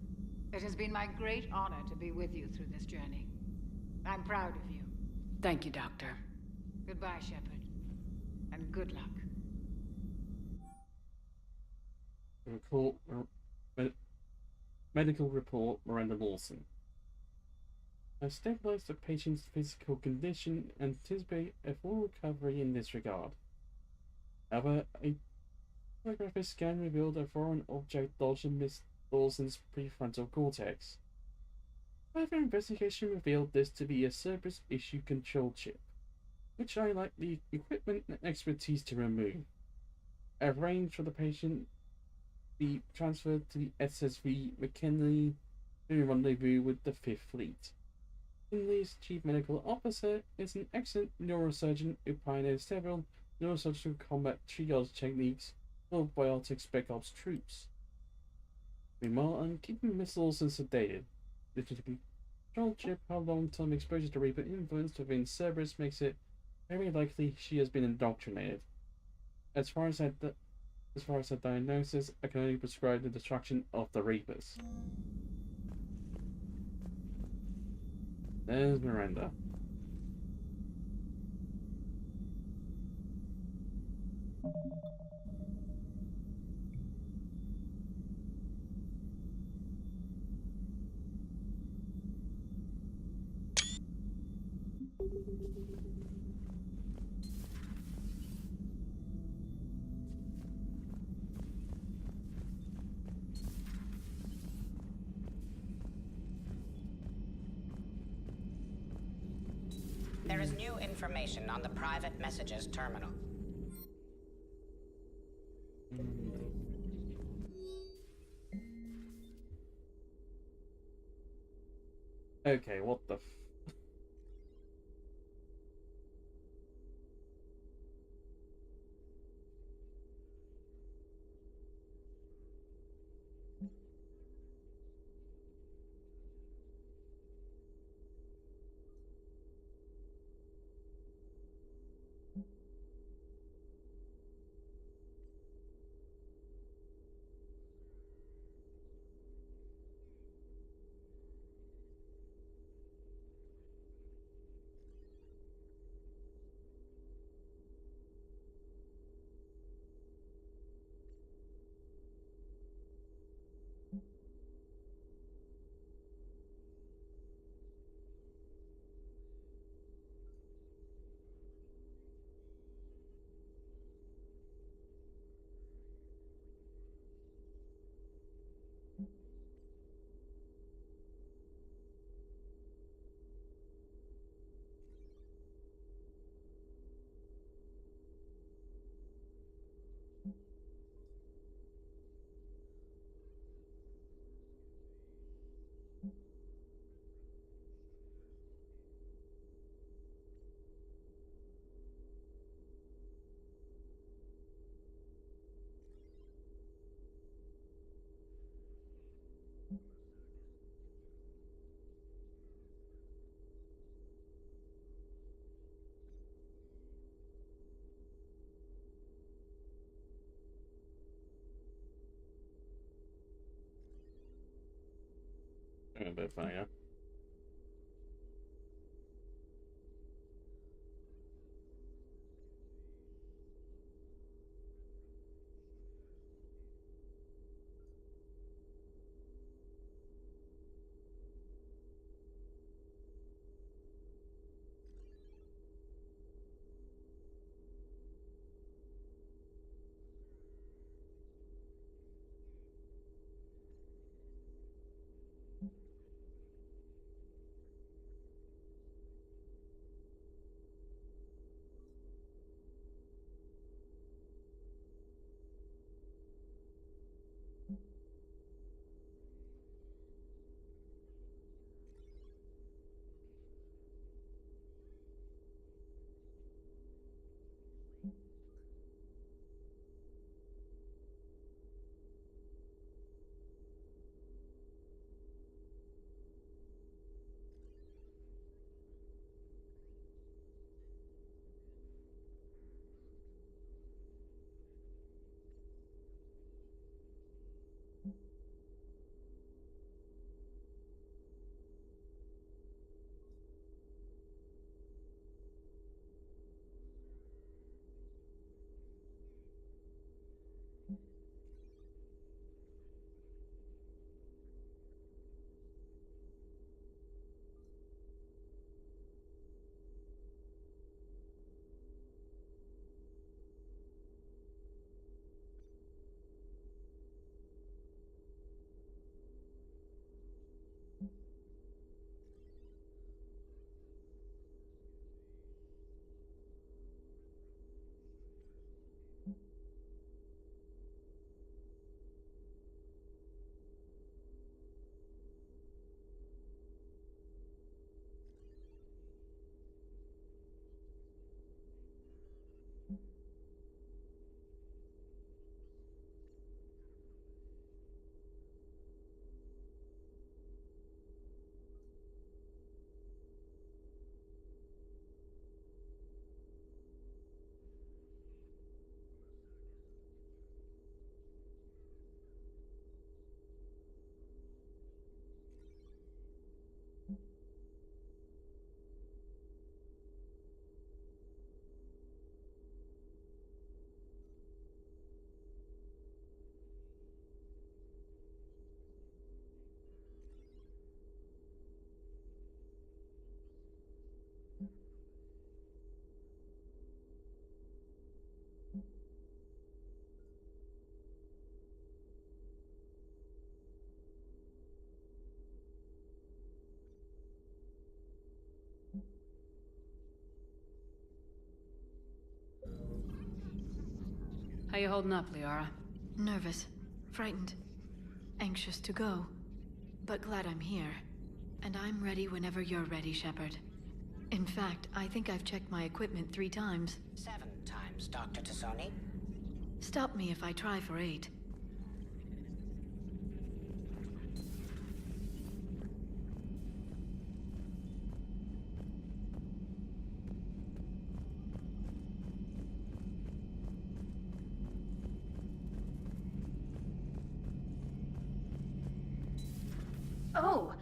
It has been my great honor to be with you through this journey. I'm proud of you. Thank you, Doctor. Goodbye, Shepard. And good luck. Medical report, Miranda Lawson. I've stabilized the patient's physical condition and anticipate a full recovery in this regard. However, a photographic scan revealed a foreign object lodged in Miss Dawson's prefrontal cortex. Further investigation revealed this to be a Cerberus issue control chip, which I lack the equipment and expertise to remove. I've arranged for the patient be transferred to the SSV McKinley to rendezvous with the 5th Fleet. Finley's chief medical officer is an excellent neurosurgeon who pioneered several neurosurgical combat triage techniques for biotic spec ops troops. Meanwhile, I'm keeping Miss Lawson sedated. The control chip, how long-term exposure to Reaper influence within Cerberus makes it very likely she has been indoctrinated. As far as a diagnosis, I can only prescribe the destruction of the Reapers. There's Miranda. There is new information on the private messages terminal. Okay, what the f... A bit funny, yeah. How you holding up, Liara? Nervous, frightened, anxious to go, but glad I'm here. And I'm ready whenever you're ready, Shepard. In fact, I think I've checked my equipment 3 times. 7 times, Dr. Tassoni. Stop me if I try for 8. Oh,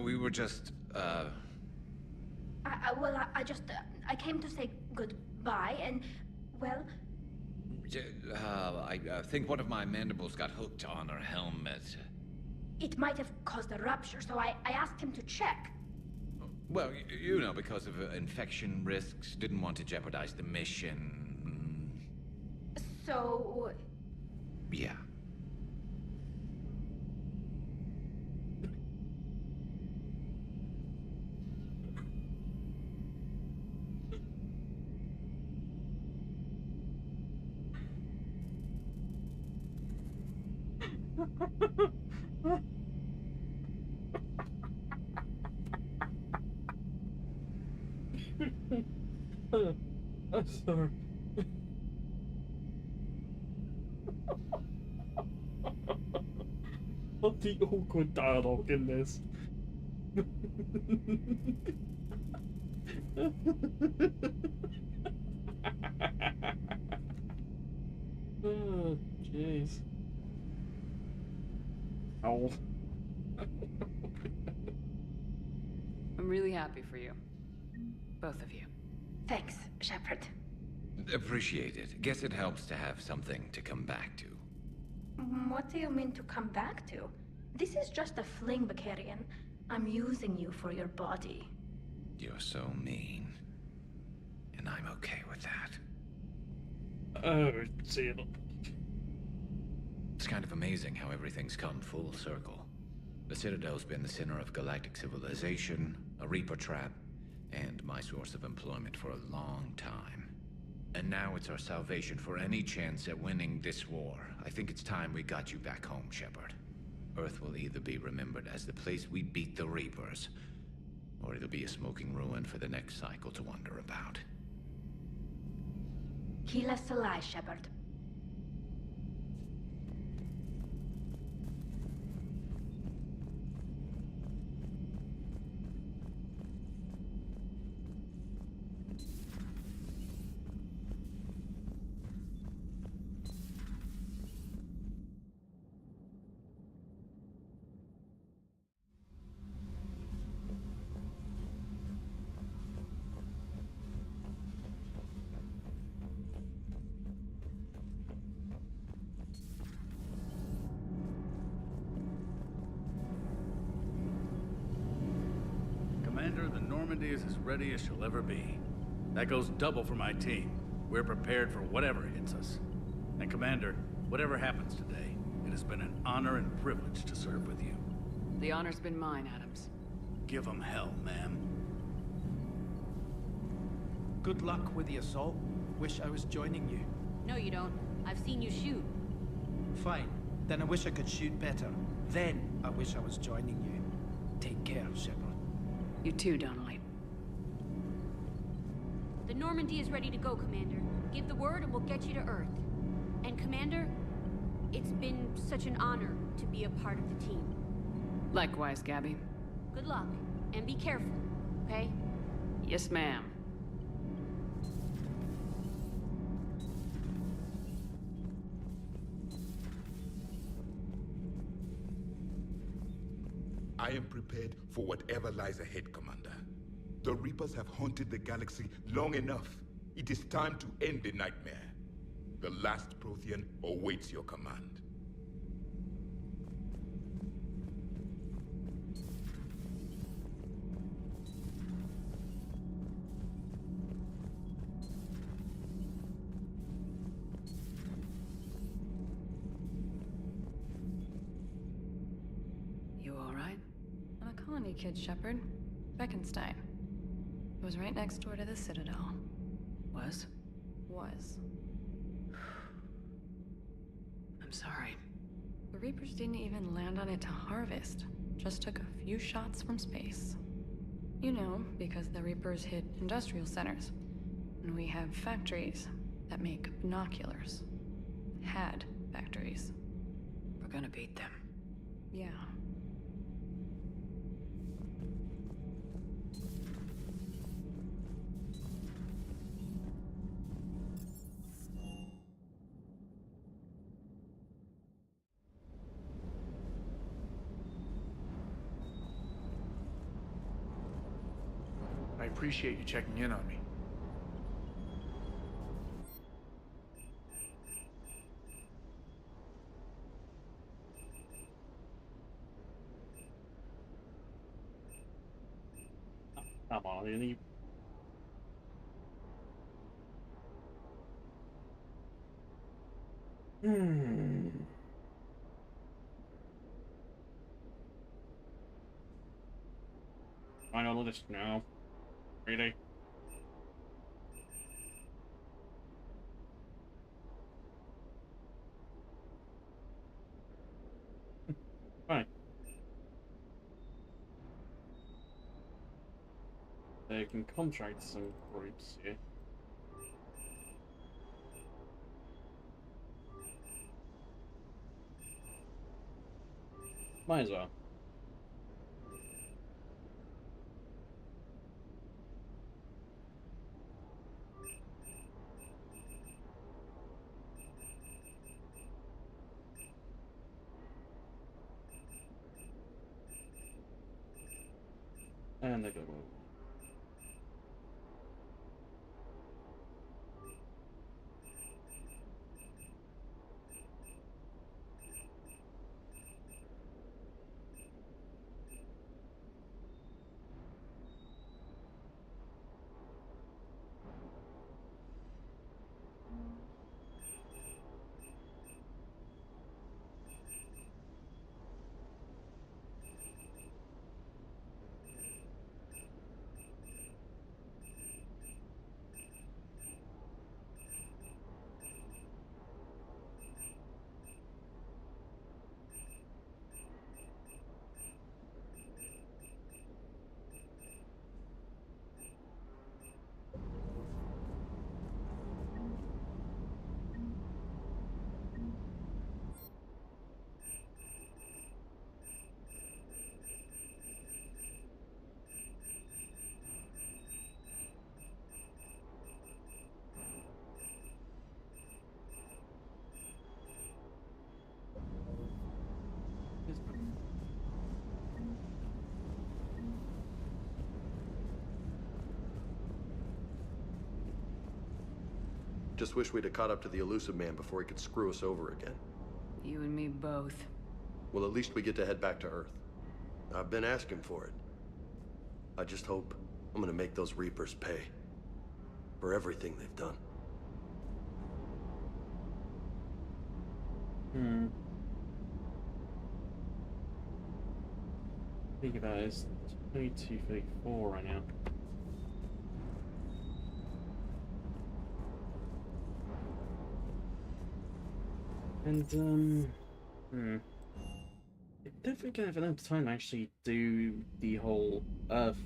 We were just, I came to say goodbye, and, well, I think one of my mandibles got hooked on her helmet. it might have caused a rupture, so I asked him to check. Well, you know, because of infection risks, didn't want to jeopardize the mission. So, Yeah. I'm sorry. What the awkward dialogue in this? Oh, jeez. Ow. I'm really happy for you. Both of you. Thanks, Shepard. Appreciate it. Guess it helps to have something to come back to. What do you mean to come back to? This is just a fling, Bakarian. I'm using you for your body. You're so mean. And I'm okay with that. Oh, dear. It's kind of amazing how everything's come full circle. The Citadel's been the center of galactic civilization, a Reaper trap, and my source of employment for a long time. And now it's our salvation for any chance at winning this war. I think it's time we got you back home, Shepard. Earth will either be remembered as the place we beat the Reapers, or it'll be a smoking ruin for the next cycle to wonder about. Heal us alive, Shepard. Commander, the Normandy is as ready as she'll ever be. That goes double for my team. We're prepared for whatever hits us. And Commander, whatever happens today, it has been an honor and privilege to serve with you. The honor's been mine, Adams. Give 'em hell, ma'am. Good luck with the assault. Wish I was joining you. No, you don't. I've seen you shoot. Fine. Then I wish I could shoot better. Then I wish I was joining you. Take care, Shepard. You too, Donnelly. The Normandy is ready to go, Commander. Give the word and we'll get you to Earth. And Commander, it's been such an honor to be a part of the team. Likewise, Gabby. Good luck, and be careful, okay? Yes, ma'am. I am prepared for whatever lies ahead, Commander. The Reapers have haunted the galaxy long enough. It is time to end the nightmare. The last Prothean awaits your command. You all right? I'm a colony kid, Shepard. Beckenstein. It was right next door to the Citadel. Was? Was. I'm sorry. The Reapers didn't even land on it to harvest. Just took a few shots from space. You know, because the Reapers hit industrial centers. And we have factories that make binoculars. Had factories. We're gonna beat them. Yeah. I appreciate you checking in on me. Come on, really? Final list now. Really? Fine. They can contract some groups here. Might as well. And they go. Just wish we'd have caught up to the elusive man before he could screw us over again. You and me both. Well, at least we get to head back to Earth. I've been asking for it. I just hope I'm gonna make those Reapers pay for everything they've done. Think about it, it's 22:34 right now. And, I don't think I have enough time to actually do the whole Earth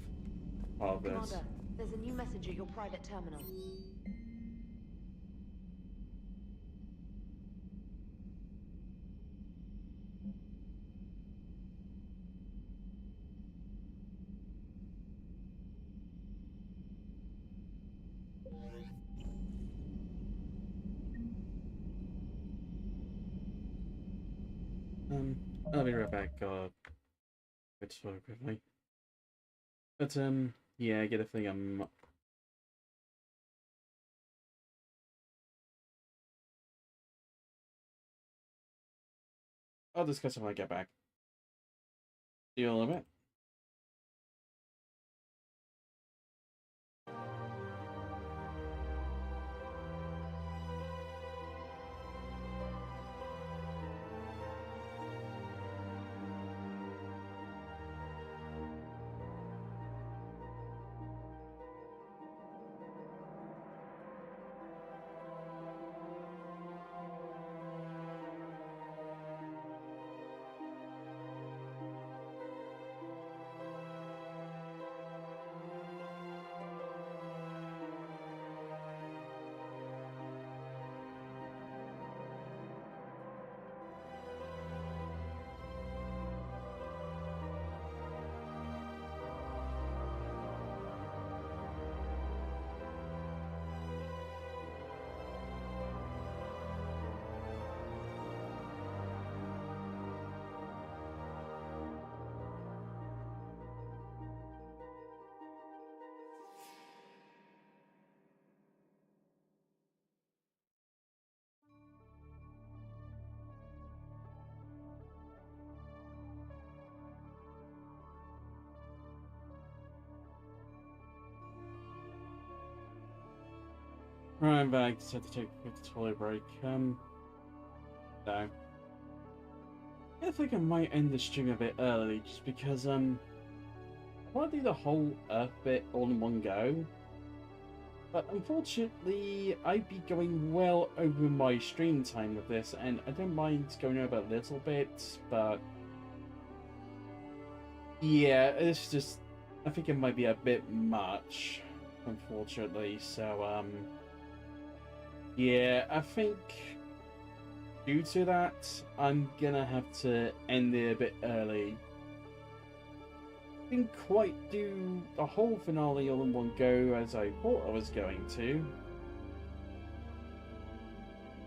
part of this. Commander, there's a new message at your private terminal. I'll be right back, it's so quickly. But, yeah, I get a thing, I'll discuss it when I get back. See you in a little bit. Right, I'm back. Just had to take a quick toilet break. So. I think I might end the stream a bit early, just because, I want to do the whole Earth bit all in one go. But unfortunately, I'd be going well over my stream time with this, and I don't mind going over a little bit, but... yeah, it's just... I think it might be a bit much, unfortunately, so, yeah, I think... due to that, I'm gonna have to end it a bit early. Didn't quite do the whole finale all in one go as I thought I was going to.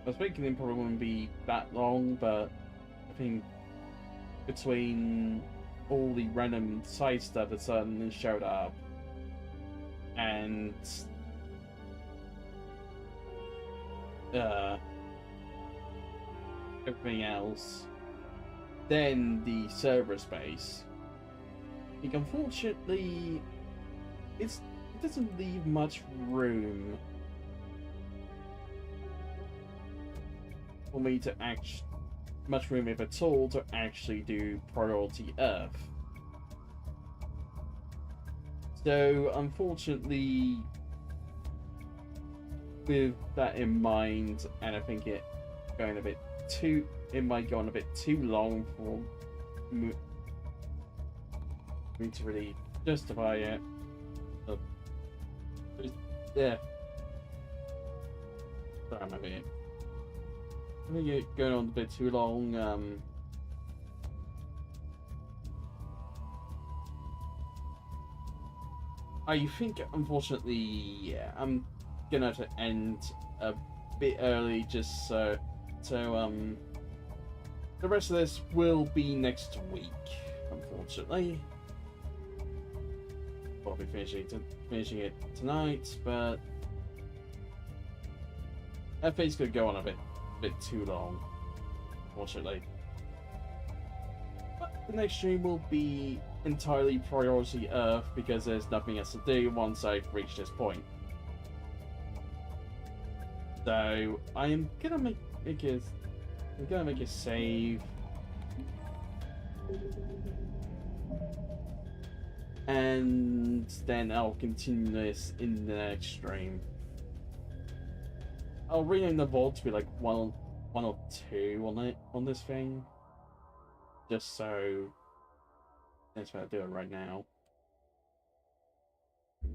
I was thinking it probably wouldn't be that long, but I think between all the random side stuff that suddenly showed up and everything else, then the server space. I think unfortunately, it doesn't leave much room for me to much room if at all to actually do Priority Earth. So unfortunately, with that in mind, and I think it going a bit too, it might go on a bit too long for me to really justify it. Yeah. Sorry, I'm having it. I think it's going on a bit too long. I think, unfortunately, yeah, I'm gonna have to end a bit early just so the rest of this will be next week, unfortunately. I'll be finishing it tonight, but FA's gonna go on a bit too long, unfortunately. But the next stream will be entirely Priority Earth because there's nothing else to do once I've reached this point. So I'm gonna make a save, and then I'll continue this in the next stream. I'll rename the vault to be like one or two on this thing, just so that's what I'll do it right now.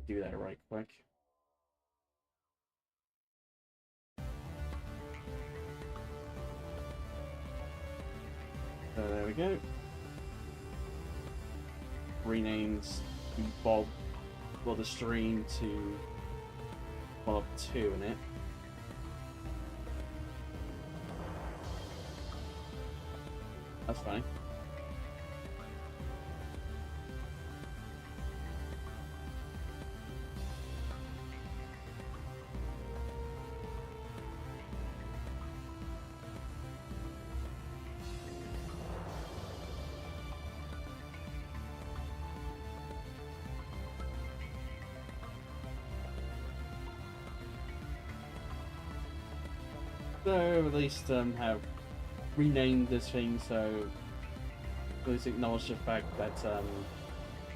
Do that right quick. So there we go. Renames the Bob for the stream to one of two in it. That's fine. So at least have renamed this thing, so at least acknowledge the fact that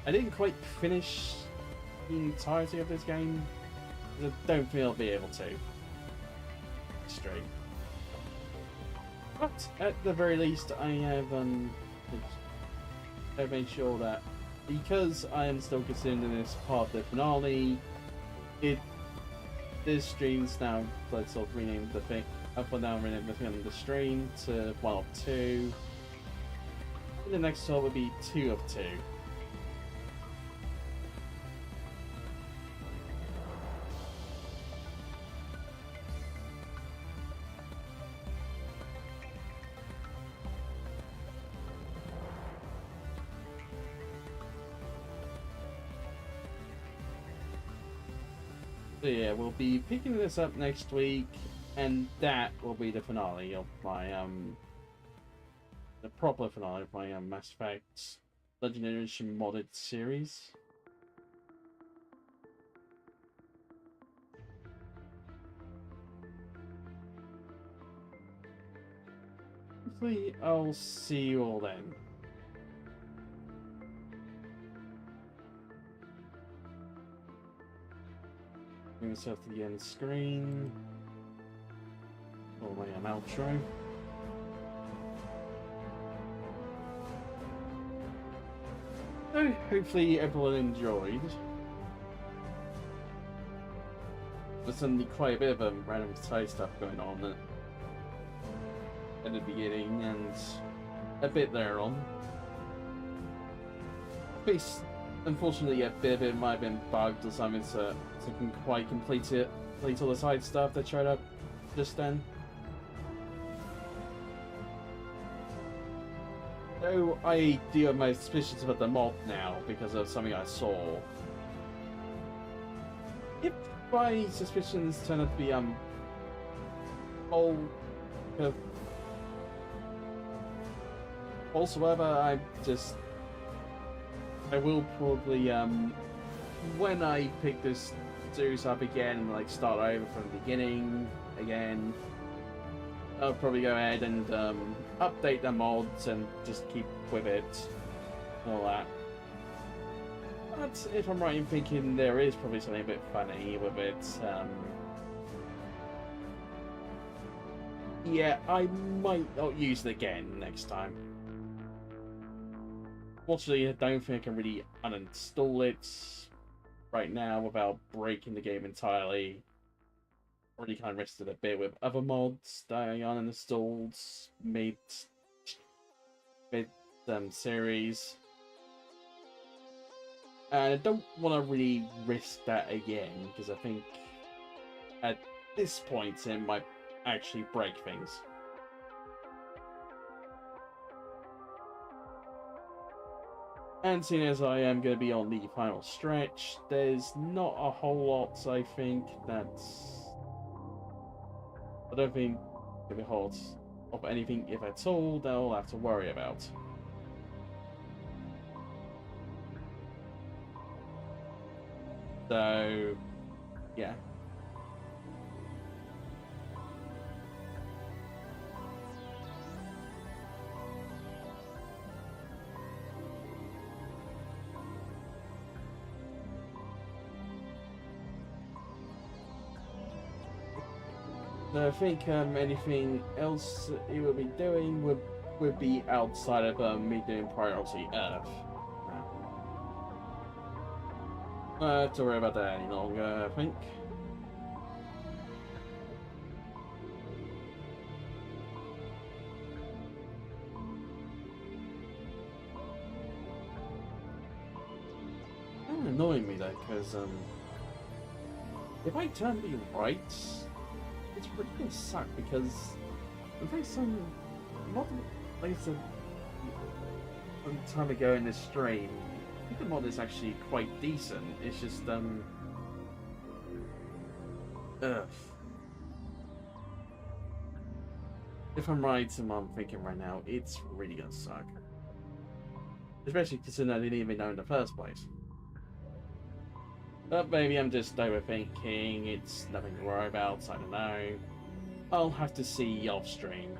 I didn't quite finish the entirety of this game. I don't feel I'll be able to. Straight. But at the very least, I have made sure that because I am still considering this part of the finale, this stream's now, let's sort of rename the thing. Up or down, rename the thing on the stream to 1 of 2. And the next sort would be 2 of 2. So yeah, we'll be picking this up next week, and that will be the finale of my the proper finale of my Mass Effect Legendary Edition modded series. hopefully I'll see you all then. Bring myself to the end screen. Or my outro. So hopefully everyone enjoyed. There's suddenly quite a bit of random side stuff going on at the beginning and a bit there on. Unfortunately, a bit of it might have been bugged or something, so I can quite complete all the side stuff that showed up just then. So I do have my suspicions about the mod now because of something I saw. If my suspicions turn out to be false, however, I will probably when I pick this series up again and like start over from the beginning again, I'll probably go ahead and update the mods and just keep with it and all that. But if I'm right in thinking there is probably something a bit funny with it, yeah, I might not use it again next time. Fortunately, I don't think I can really uninstall it right now without breaking the game entirely. Already kind of rested a bit with other mods that I uninstalled mid series. And I don't want to really risk that again, because I think at this point it might actually break things. And seeing as I am going to be on the final stretch, there's not a whole lot, I think, I don't think if it holds of anything, if at all, that I'll have to worry about. So, yeah. So I think anything else he would be doing would be outside of me doing Priority Earth. Not have to worry about that any longer, I think. Kind of annoying me though, because if I turn me right, it's really gonna suck because in fact not like I said some time ago in this stream, I think the mod is actually quite decent. It's just if I'm right in what I'm thinking right now, it's really gonna suck. Especially considering I didn't even know in the first place. But maybe I'm just overthinking, it's nothing to worry about, I don't know. I'll have to see off stream.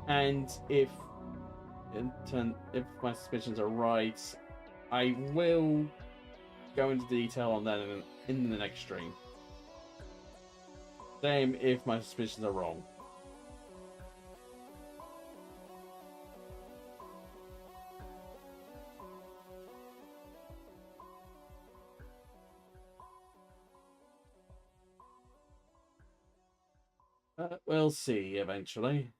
And if my suspicions are right, I will go into detail on that in the next stream. Same if my suspicions are wrong. We'll see eventually.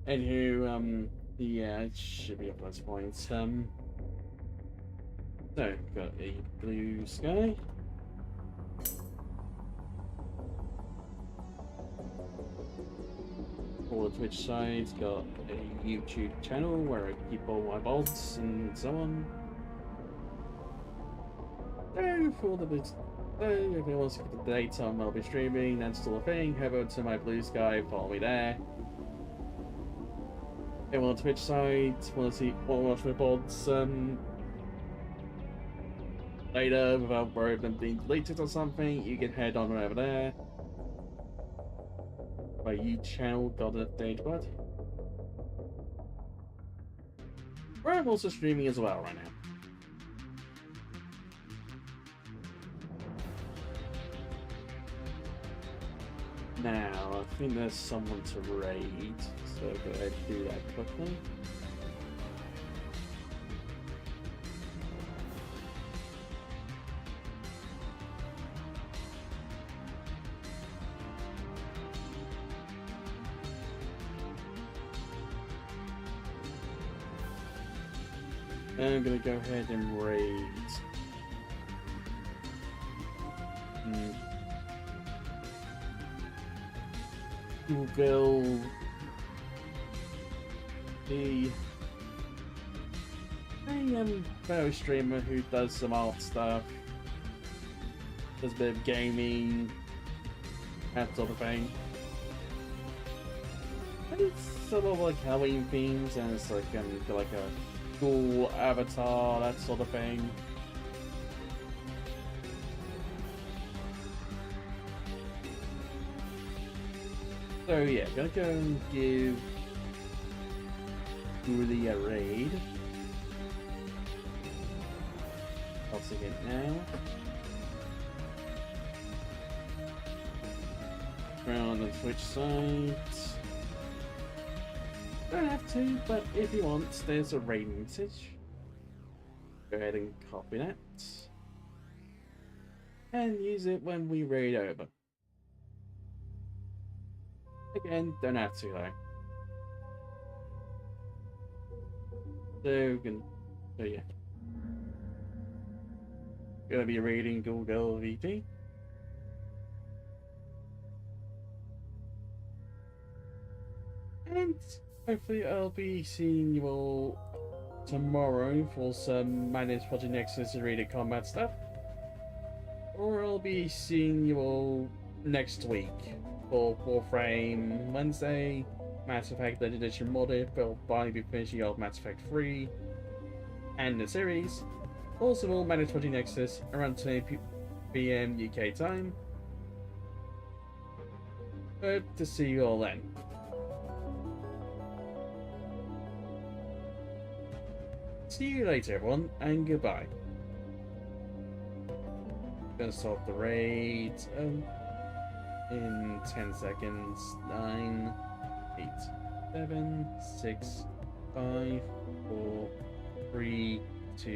Anywho, yeah, it should be up at this point. So, got a blue sky. For the Twitch side, got a YouTube channel where I keep all my VODs and so on. So, for the So, if anyone wants to get the date on I'll be streaming, that's still a thing, head over to my blue sky, follow me there. If anyone on Twitch side, want to watch my pods later without worrying them being deleted or something, you can head on over there. My YouTube channel, Gardanoth Daedra-Blood. Where I'm also streaming as well right now. Now, I think there's someone to raid, so go ahead and do that quickly. I'm gonna go ahead and raid. Google the fellow streamer who does some art stuff, does a bit of gaming, that sort of thing. And it's sort of like Halloween themes, and it's like like a cool avatar, that sort of thing. So yeah, gonna go and give Julie a raid. I'll see it now. On the Twitch site. Don't have to, but if you want, there's a raid message. Go ahead and copy that. And use it when we raid over. Again, don't have to though. So yeah. Gonna be raiding Google VP. And hopefully I'll be seeing you all tomorrow for some Managed Project Nexus rated combat stuff. Or I'll be seeing you all next week for Warframe Wednesday, Mass Effect Legend Edition modded, but I'll be finishing off Mass Effect 3 and the series. Also all Managed Project Nexus around 10 PM UK time. Hope to see you all then. See you later everyone, and goodbye. Gonna start the raid in 10 seconds. 9, 8, 7, 6, 5, 4, 3, 2